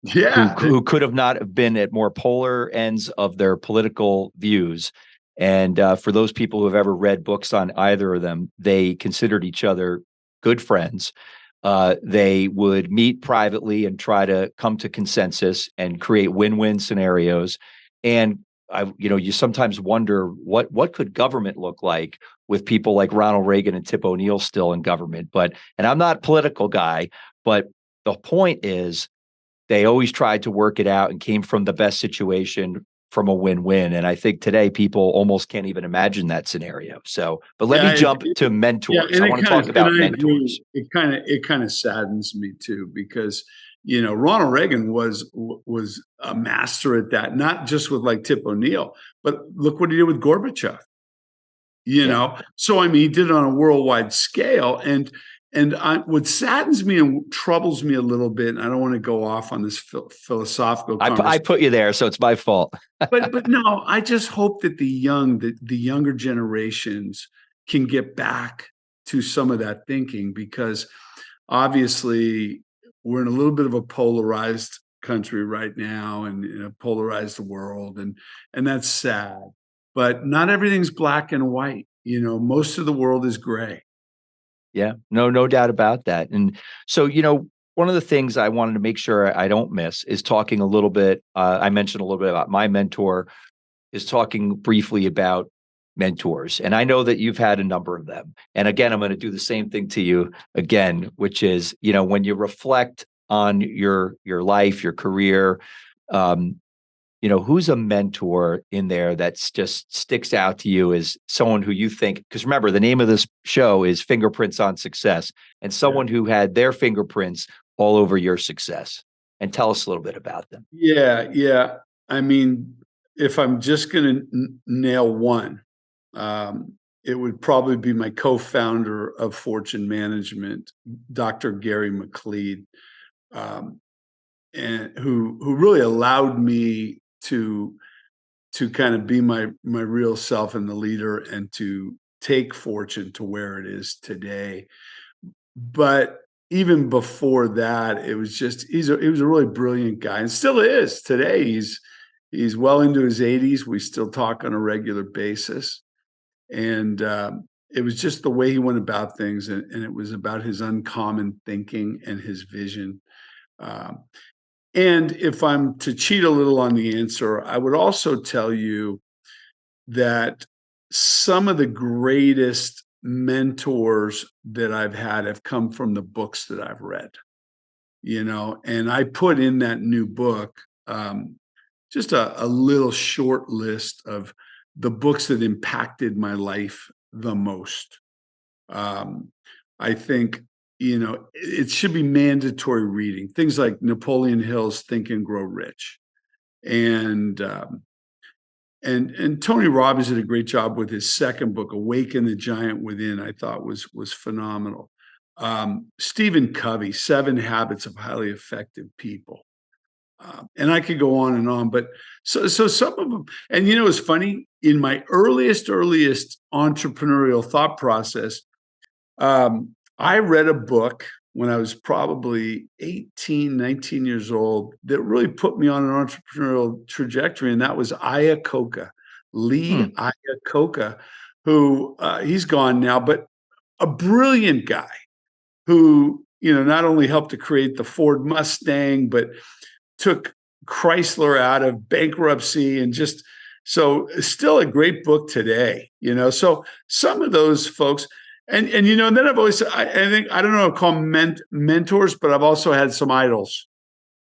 Yeah, who could have not been at more polar ends of their political views. And for those people who have ever read books on either of them, they considered each other good friends. They would meet privately and try to come to consensus and create win-win scenarios. And you sometimes wonder what could government look like with people like Ronald Reagan and Tip O'Neill still in government. And I'm not a political guy, but the point is they always tried to work it out and came from the best situation from a win-win. And I think today people almost can't even imagine that scenario. So, but let me jump to mentors. I want to talk about mentors. It kind of saddens me too, because Ronald Reagan was a master at that, not just with like Tip O'Neill, but look what he did with Gorbachev. So I mean, he did it on a worldwide scale, and what saddens me and troubles me a little bit, and I don't want to go off on this philosophical conversation. I put you there, so it's my fault. but no, I just hope that the younger generations can get back to some of that thinking, because obviously we're in a little bit of a polarized country right now, and in a polarized world, and that's sad. But not everything's black and white. Most of the world is gray. Yeah, no doubt about that. And so, one of the things I wanted to make sure I don't miss is talking a little bit. I mentioned a little bit about my mentor, is talking briefly about mentors. And I know that you've had a number of them. And again, I'm going to do the same thing to you again, which is, when you reflect on your life, your career, who's a mentor in there that's just sticks out to you as someone who you think, because remember, the name of this show is Fingerprints on Success, and someone who had their fingerprints all over your success. And tell us a little bit about them. Yeah. I mean, if I'm just going to nail one, it would probably be my co-founder of Fortune Management, Dr. Gary McLeod, and who really allowed me to kind of be my real self and the leader, and to take Fortune to where it is today. But even before that, it was just he was a really brilliant guy, and still is today. He's well into his 80s. We still talk on a regular basis, and it was just the way he went about things, and it was about his uncommon thinking and his vision. And if I'm to cheat a little on the answer, I would also tell you that some of the greatest mentors that I've had have come from the books that I've read, and I put in that new book just a little short list of the books that impacted my life the most. I think it should be mandatory reading. Things like Napoleon Hill's Think and Grow Rich, and Tony Robbins did a great job with his second book, Awaken the Giant Within. I thought was phenomenal. Stephen Covey, 7 Habits of Highly Effective People, and I could go on and on. But so some of them, and it's funny. In my earliest entrepreneurial thought process, I read a book when I was probably 18, 19 years old that really put me on an entrepreneurial trajectory, and that was Lee Iacocca, who he's gone now, but a brilliant guy who not only helped to create the Ford Mustang, but took Chrysler out of bankruptcy, and just so still a great book today. So some of those folks. And and then I've always, I think, I don't know, call them mentors, but I've also had some idols.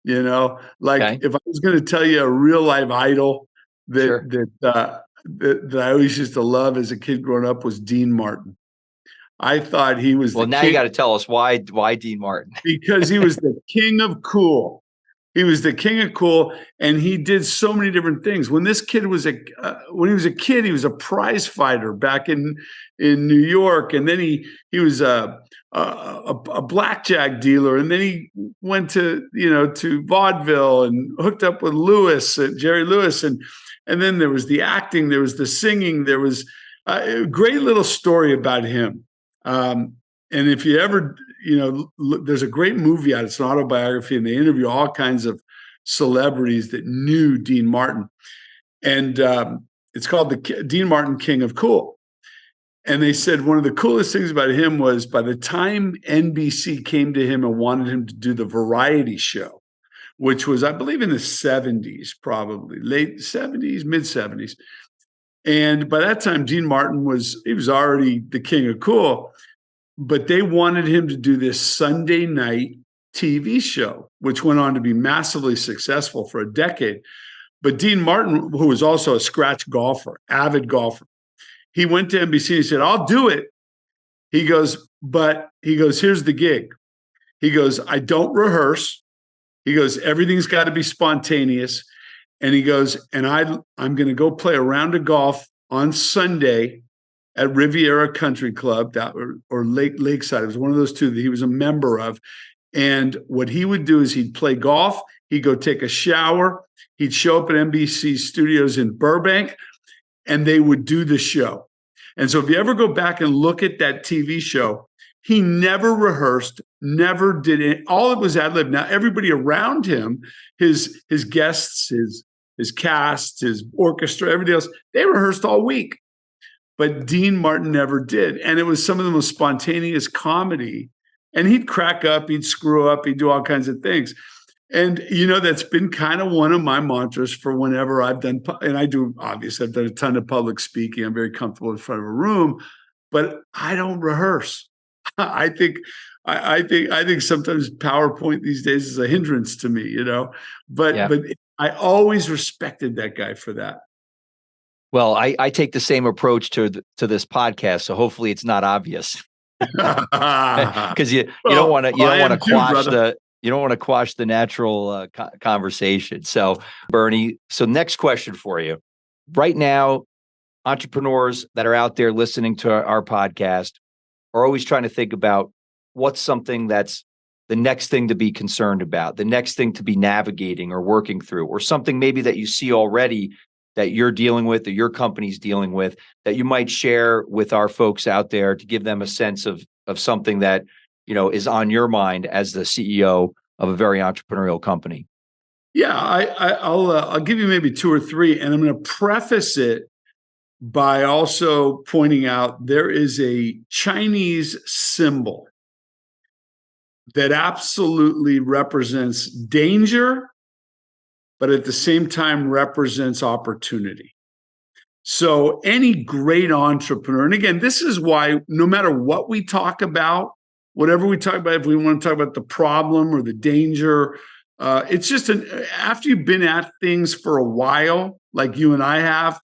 Like Okay. if I was going to tell you a real life idol Sure. that I always used to love as a kid growing up was Dean Martin. I thought he was Well, the now you king got to tell us why Dean Martin. because he was the king of cool. He was the king of cool, and he did so many different things. When this kid was when he was a kid, he was a prize fighter back in New York, and then he was a blackjack dealer, and then he went to vaudeville and hooked up with Jerry Lewis, and then there was the acting, there was the singing, there was a great little story about him. And if you ever, there's a great movie out. It's an autobiography, and they interview all kinds of celebrities that knew Dean Martin, and it's called the Dean Martin King of Cool. And they said one of the coolest things about him was by the time NBC came to him and wanted him to do the variety show, which was, I believe, in the 70s, probably late 70s, mid 70s. And by that time, Dean Martin was already the king of cool. But they wanted him to do this Sunday night TV show, which went on to be massively successful for a decade. But Dean Martin, who was also a scratch golfer, avid golfer, he went to NBC and he said, "I'll do it." He goes, "Here's the gig." He goes, "I don't rehearse." He goes, "Everything's got to be spontaneous." And he goes, "And I'm going to go play a round of golf on Sunday at Riviera Country Club or Lakeside." It was one of those two that he was a member of. And what he would do is he'd play golf, he'd go take a shower, he'd show up at NBC studios in Burbank, and they would do the show. And so if you ever go back and look at that TV show, he never rehearsed, never did it. All it was ad lib. Now everybody around him, his guests, his cast, his orchestra, everything else, they rehearsed all week. But Dean Martin never did. And it was some of the most spontaneous comedy. And he'd crack up, he'd screw up, he'd do all kinds of things. And, that's been kind of one of my mantras for whenever I've done, and I do, obviously, I've done a ton of public speaking. I'm very comfortable in front of a room, but I don't rehearse. I think sometimes PowerPoint these days is a hindrance to me, but I always respected that guy for that. Well, I take the same approach to this podcast, so hopefully it's not obvious. Because you don't want to quash the natural conversation. So, Bernie, next question for you. Right now, entrepreneurs that are out there listening to our podcast are always trying to think about what's something that's the next thing to be concerned about, the next thing to be navigating or working through, or something maybe that you see already that you're dealing with, that your company's dealing with, that you might share with our folks out there to give them a sense of something that, is on your mind as the CEO of a very entrepreneurial company? Yeah, I'll give you maybe two or three, and I'm going to preface it by also pointing out there is a Chinese symbol that absolutely represents danger, but at the same time represents opportunity. So any great entrepreneur, and again, this is why no matter what we talk about, whatever we talk about, if we want to talk about the problem or the danger, it's just after you've been at things for a while, like you and I have,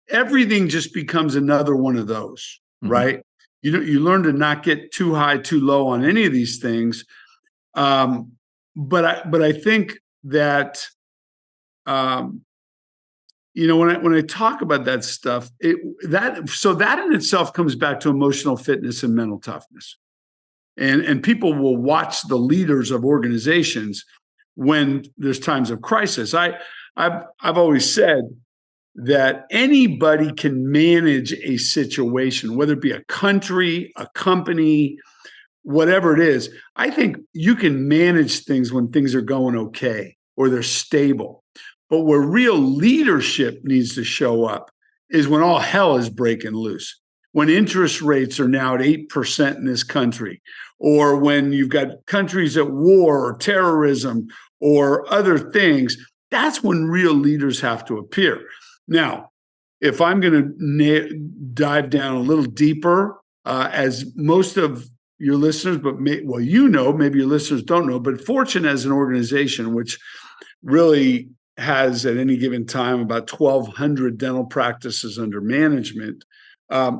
everything just becomes another one of those, right? You learn to not get too high, too low on any of these things. But I think that when I talk about that stuff, that in itself comes back to emotional fitness and mental toughness. And people will watch the leaders of organizations when there's times of crisis. I've always said that anybody can manage a situation, whether it be a country, a company, whatever it is. I think you can manage things when things are going okay or they're stable. But where real leadership needs to show up is when all hell is breaking loose, when interest rates are now at 8% in this country, or when you've got countries at war or terrorism or other things. That's when real leaders have to appear. Now, if I'm going to dive down a little deeper as most of your listeners, but maybe your listeners don't know, but Fortune as an organization, which really has at any given time about 1,200 dental practices under management,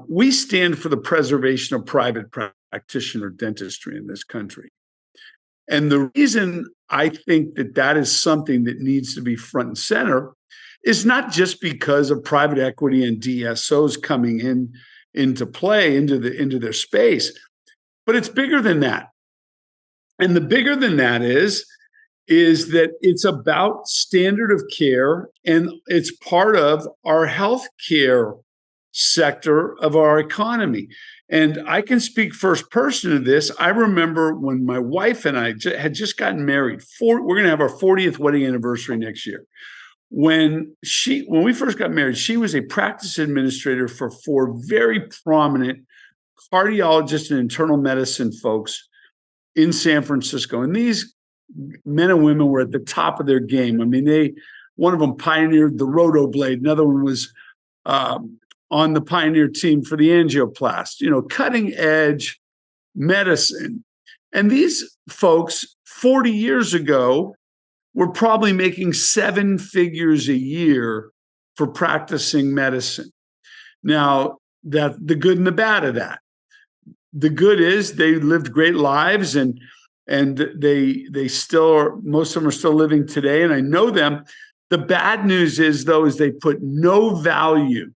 we stand for the preservation of private practitioner dentistry in this country. And the reason I think that is something that needs to be front and center is not just because of private equity and DSOs coming into play, into their space, but it's bigger than that. And the bigger than that is that it's about standard of care, and it's part of our healthcare sector of our economy. And I can speak first person to this. I remember when my wife and I had just gotten married. We're going to have our 40th wedding anniversary next year. When we first got married, she was a practice administrator for 4 very prominent cardiologists and internal medicine folks in San Francisco. And these men and women were at the top of their game. I mean, one of them pioneered the roto blade. Another one was on the pioneer team for the angioplast, cutting edge medicine. And these folks 40 years ago were probably making 7 figures a year for practicing medicine. Now, the good and the bad of that. The good is they lived great lives, and they still are, most of them are still living today, and I know them. The bad news is, though, is they put no value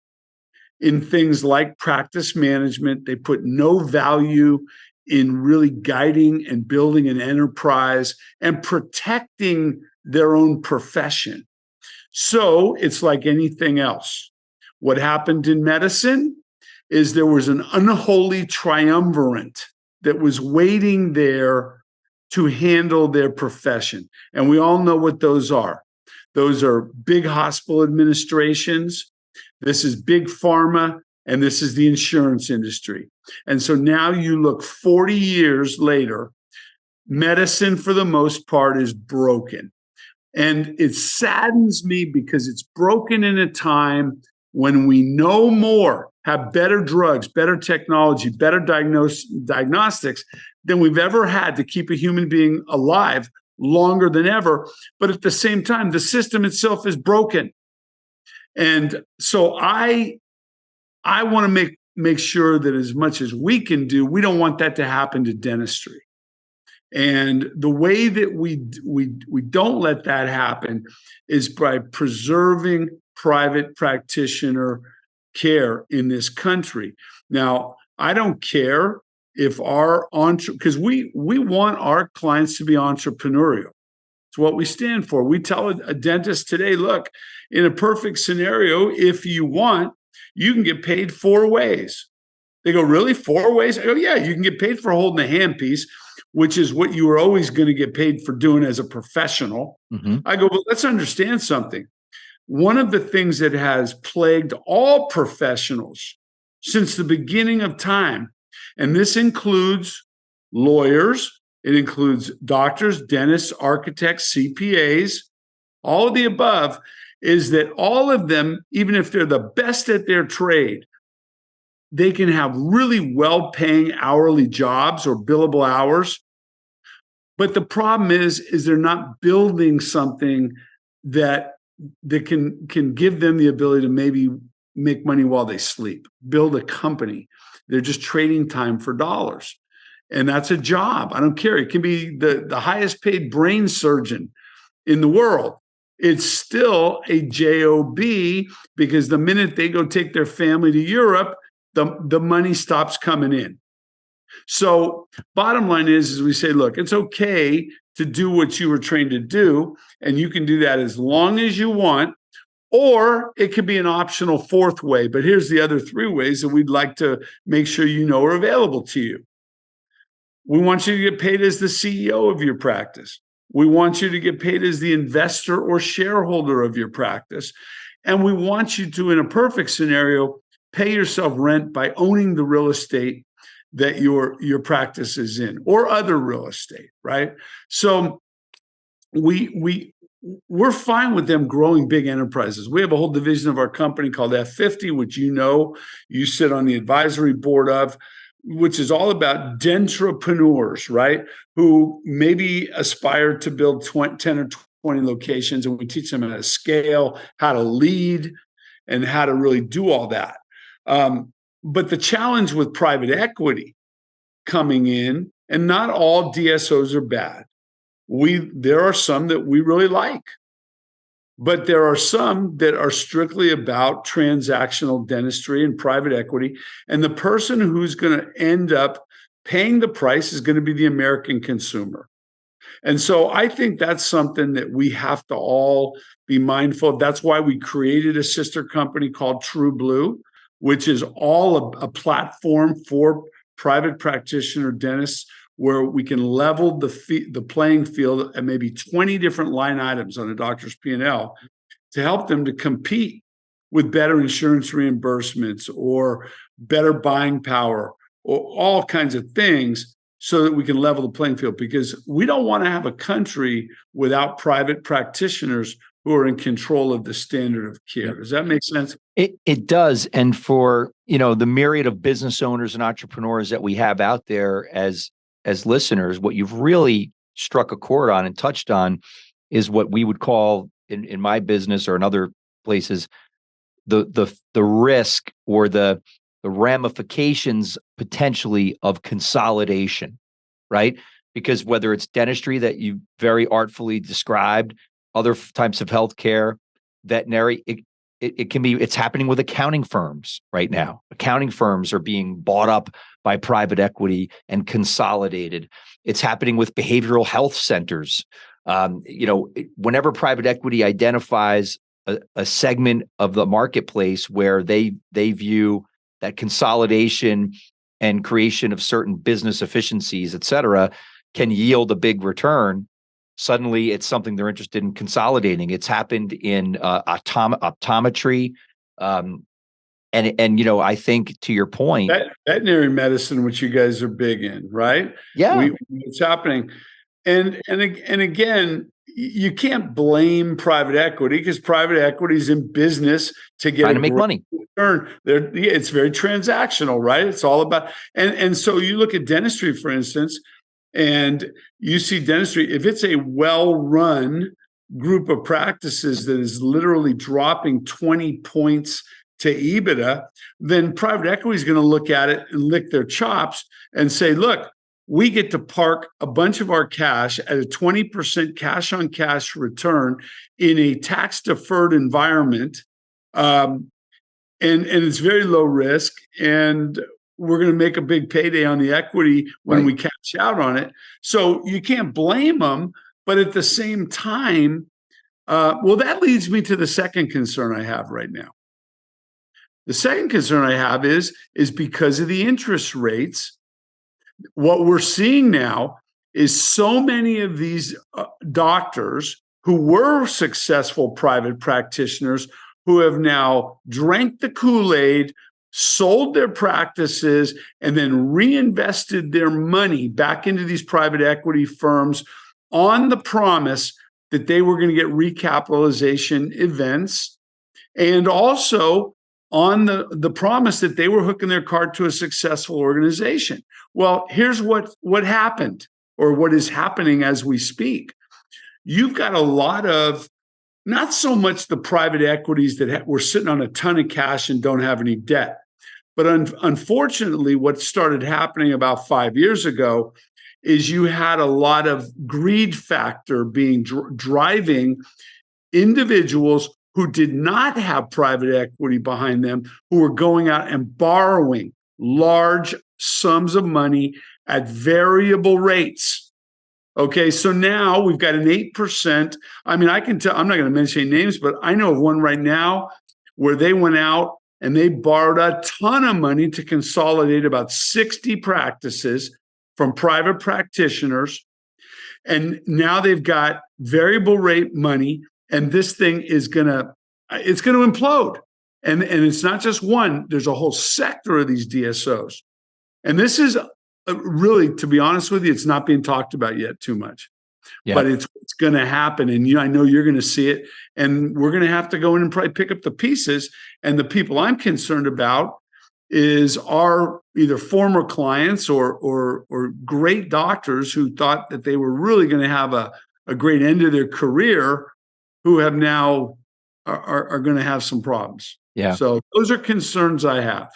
in things like practice management. They put no value in really guiding and building an enterprise and protecting their own profession. So it's like anything else. What happened in medicine is there was an unholy triumvirate that was waiting there to handle their profession. And we all know what those are. Those are big hospital administrations. This is big pharma, and this is the insurance industry. And so now you look 40 years later, medicine for the most part is broken. And it saddens me because it's broken in a time when we know more, have better drugs, better technology, better diagnostics than we've ever had to keep a human being alive longer than ever. But at the same time, the system itself is broken. And so I want to make sure that as much as we can do, we don't want that to happen to dentistry. And the way that we don't let that happen is by preserving private practitioner care in this country. Now, I don't care if because we want our clients to be entrepreneurial. It's what we stand for. We tell a dentist today, look, in a perfect scenario, if you want, you can get paid 4 ways. They go, really? 4 ways? I go, yeah, you can get paid for holding a handpiece, which is what you were always going to get paid for doing as a professional. Mm-hmm. I go, well, let's understand something. One of the things that has plagued all professionals since the beginning of time, and this includes lawyers, it includes doctors, dentists, architects, CPAs, all of the above, is that all of them, even if they're the best at their trade, they can have really well-paying hourly jobs or billable hours. But the problem is they're not building something that can give them the ability to maybe make money while they sleep, build a company. They're just trading time for dollars. And that's a job. I don't care. It can be the highest paid brain surgeon in the world. It's still a job, because the minute they go take their family to Europe, the money stops coming in. So bottom line is we say, look, it's okay to do what you were trained to do, and you can do that as long as you want, or it could be an optional 4th way. But here's the other 3 ways that we'd like to make sure you know are available to you. We want you to get paid as the CEO of your practice. We want you to get paid as the investor or shareholder of your practice. And we want you to, in a perfect scenario, pay yourself rent by owning the real estate that your practice is in, or other real estate, right? So we're fine with them growing big enterprises. We have a whole division of our company called F50, which you sit on the advisory board of. which is all about dentrepreneurs, right? Who maybe aspire to build 10 or 20 locations, and we teach them how to scale, how to lead, and how to really do all that. But the challenge with private equity coming in, and not all DSOs are bad. There are some that we really like, but there are some that are strictly about transactional dentistry and private equity. And the person who's going to end up paying the price is going to be the American consumer. And so I think that's something that we have to all be mindful of. That's why we created a sister company called True Blue, which is all a platform for private practitioner dentists, where we can level the playing field at maybe 20 different line items on a doctor's P&L to help them to compete with better insurance reimbursements or better buying power or all kinds of things, so that we can level the playing field, because we don't want to have a country without private practitioners who are in control of the standard of care. Does that make sense? It does. And for, the myriad of business owners and entrepreneurs that we have out there as listeners, what you've really struck a chord on and touched on is what we would call in my business or in other places, the risk or the ramifications potentially of consolidation, right? Because whether it's dentistry that you very artfully described, other types of healthcare, veterinary, it can be, it's happening with accounting firms right now. Accounting firms are being bought up by private equity and consolidated. It's happening with behavioral health centers. Whenever private equity identifies a segment of the marketplace where they view that consolidation and creation of certain business efficiencies, et cetera, can yield a big return, suddenly it's something they're interested in consolidating. It's happened in optometry. I think, to your point, veterinary medicine, which you guys are big in, right? Yeah. It's happening. And again, you can't blame private equity, because private equity is in business to get trying to make money. Return. It's very transactional, right? It's all about, and so you look at dentistry, for instance, and you see dentistry, if it's a well-run group of practices that is literally dropping 20 points to EBITDA, then private equity is going to look at it and lick their chops and say, look, we get to park a bunch of our cash at a 20% cash on cash return in a tax deferred environment. And it's very low risk. And we're going to make a big payday on the equity when we cash out on it. So you can't blame them. But at the same time, that leads me to the second concern I have right now. The second concern I have is because of the interest rates. What we're seeing now is so many of these doctors who were successful private practitioners who have now drank the Kool-Aid, sold their practices, and then reinvested their money back into these private equity firms on the promise that they were going to get recapitalization events, and also on the promise that they were hooking their card to a successful organization. Well, here's what happened, or what is happening as we speak. You've got a lot of, not so much the private equities that were sitting on a ton of cash and don't have any debt, but unfortunately, what started happening about 5 years ago is you had a lot of greed factor being driving individuals who did not have private equity behind them, who were going out and borrowing large sums of money at variable rates. Okay, so now we've got an 8%. I mean, I can tell, I'm not going to mention names, but I know of one right now where they went out and they borrowed a ton of money to consolidate about 60 practices from private practitioners. And now they've got variable rate money, and this thing is it's going to implode. And it's not just one, there's a whole sector of these DSOs. And this is really, to be honest with you, it's not being talked about yet too much. Yeah. But it's going to happen. And I know you're going to see it. And we're going to have to go in and probably pick up the pieces. And the people I'm concerned about are either former clients or great doctors who thought that they were really going to have a great end of their career, who have now are going to have some problems. Yeah. So those are concerns I have.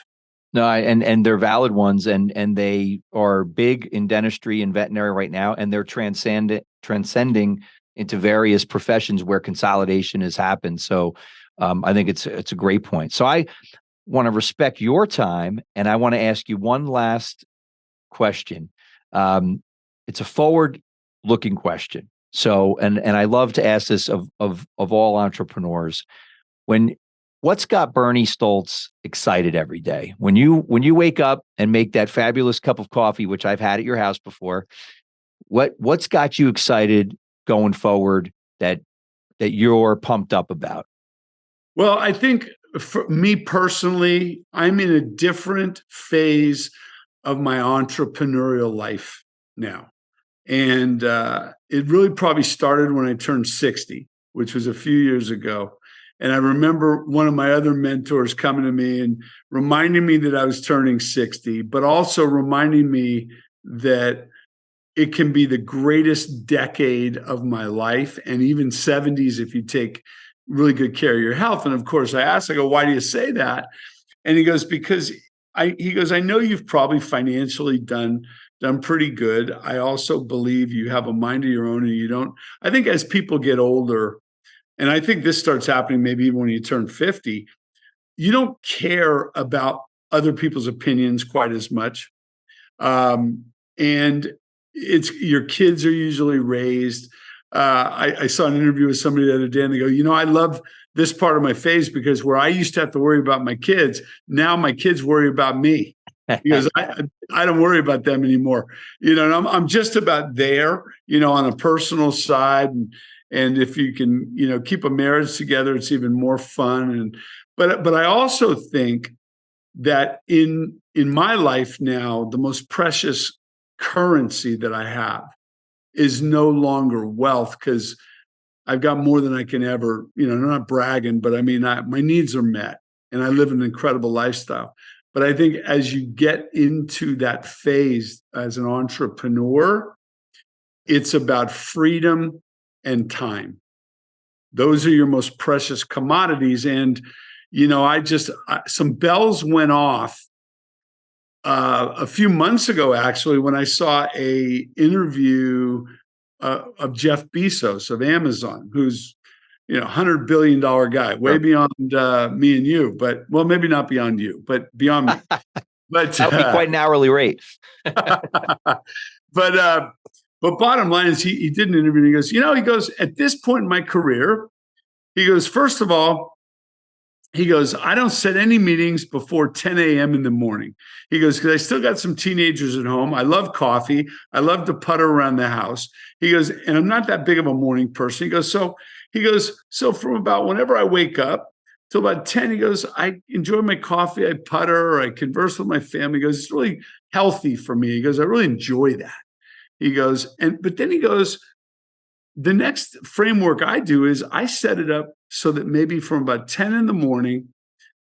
No, and they're valid ones, and they are big in dentistry and veterinary right now, and they're transcending into various professions where consolidation has happened. So I think it's a great point. So I want to respect your time, and I want to ask you one last question. It's a forward-looking question. So, and I love to ask this of all entrepreneurs. What's got Bernie Stoltz excited every day? When you wake up and make that fabulous cup of coffee, which I've had at your house before, what's got you excited going forward that you're pumped up about? Well, I think for me personally, I'm in a different phase of my entrepreneurial life now. And it really probably started when I turned 60, which was a few years ago. And I remember one of my other mentors coming to me and reminding me that I was turning 60, but also reminding me that it can be the greatest decade of my life, and even 70s if you take really good care of your health. And of course, I go, why do you say that? And he goes, because I know you've probably financially done pretty good. I also believe you have a mind of your own, and you don't. I think as people get older, and I think this starts happening maybe even when you turn 50, you don't care about other people's opinions quite as much. And it's your kids are usually raised. I saw an interview with somebody the other day, and they go, I love this part of my phase because where I used to have to worry about my kids, now my kids worry about me because I don't worry about them anymore. And I'm just about there, on a personal side. And if you can, keep a marriage together, it's even more fun. But I also think that in my life now, the most precious currency that I have is no longer wealth, because I've got more than I can ever, I'm not bragging, but I mean, my needs are met and I live an incredible lifestyle. But I think as you get into that phase as an entrepreneur, it's about freedom and time. Those are your most precious commodities. And, some bells went off a few months ago, actually, when I saw a interview of Jeff Bezos of Amazon, who's, $100 billion guy, way beyond me and you, but maybe not beyond you, but beyond me. But that would be quite an hourly rate. But bottom line is he did an interview and he goes, at this point in my career, he goes, first of all, he goes, I don't set any meetings before 10 a.m. in the morning. He goes, because I still got some teenagers at home. I love coffee. I love to putter around the house. He goes, and I'm not that big of a morning person. He goes, so from about whenever I wake up till about 10, he goes, I enjoy my coffee. I putter, or I converse with my family. He goes, it's really healthy for me. He goes, I really enjoy that. He goes, but then he goes, the next framework I do is I set it up so that maybe from about 10 in the morning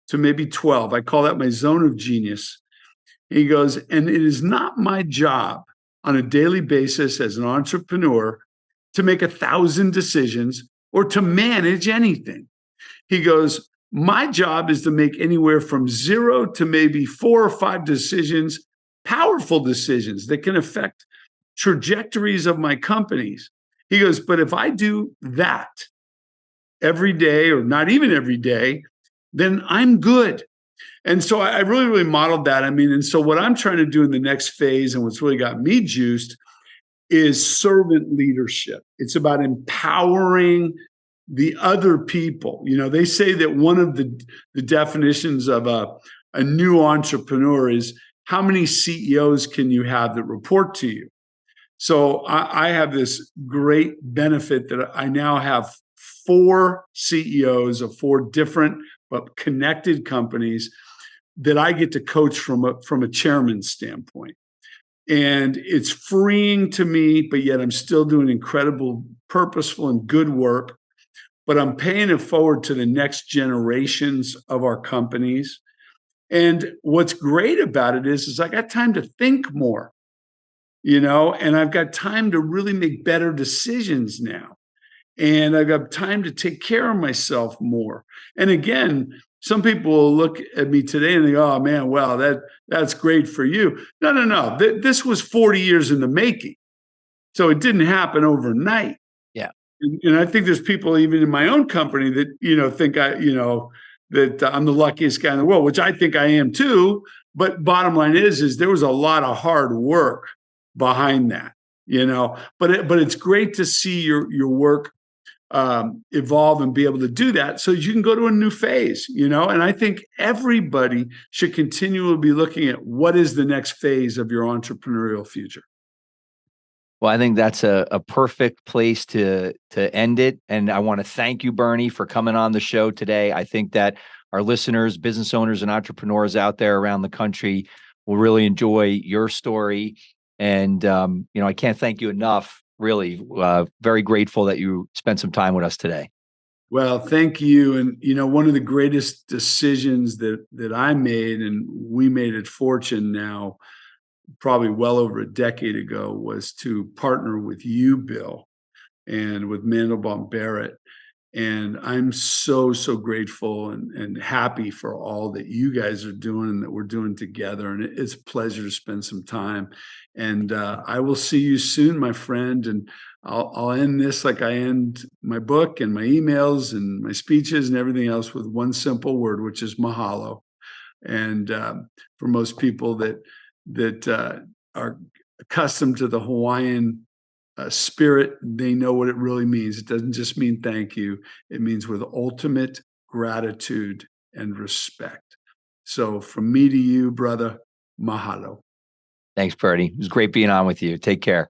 to maybe 12, I call that my zone of genius. He goes, and it is not my job on a daily basis as an entrepreneur to make 1,000 decisions or to manage anything. He goes, my job is to make anywhere from 0 to maybe 4 or 5 decisions, powerful decisions that can affect trajectories of my companies. He goes, but if I do that every day, or not even every day, then I'm good. And so I really, really modeled that. And so what I'm trying to do in the next phase, and what's really got me juiced, is servant leadership. It's about empowering the other people. They say that one of the definitions of a new entrepreneur is how many CEOs can you have that report to you? So I have this great benefit that I now have 4 CEOs of 4 different but connected companies that I get to coach from a chairman's standpoint. And it's freeing to me, but yet I'm still doing incredible, purposeful and good work. But I'm paying it forward to the next generations of our companies. And what's great about it is I got time to think more, and I've got time to really make better decisions now. And I've got time to take care of myself more. And again, some people will look at me today and they go, "Oh man, well, that's great for you." No, no, no. This was 40 years in the making. So it didn't happen overnight. Yeah. And I think there's people even in my own company that, think that I'm the luckiest guy in the world, which I think I am too. But bottom line is there was a lot of hard work behind that, but it's great to see your work evolve and be able to do that so you can go to a new phase, and I think everybody should continually be looking at what is the next phase of your entrepreneurial future. Well, I think that's a perfect place to end it. And I want to thank you, Bernie, for coming on the show today. I think that our listeners, business owners, and entrepreneurs out there around the country will really enjoy your story. And I can't thank you enough. Really, very grateful that you spent some time with us today. Well, thank you. And one of the greatest decisions that I made, and we made at Fortune now, probably well over a decade ago, was to partner with you, Bill, and with Mandelbaum Barrett. And I'm so, so grateful and happy for all that you guys are doing and that we're doing together. And it's a pleasure to spend some time. And I will see you soon, my friend. And I'll end this like I end my book and my emails and my speeches and everything else with one simple word, which is mahalo. And for most people that are accustomed to the Hawaiian spirit, they know what it really means. It doesn't just mean thank you. It means with ultimate gratitude and respect. So from me to you, brother, mahalo. Thanks, Bernie. It was great being on with you. Take care.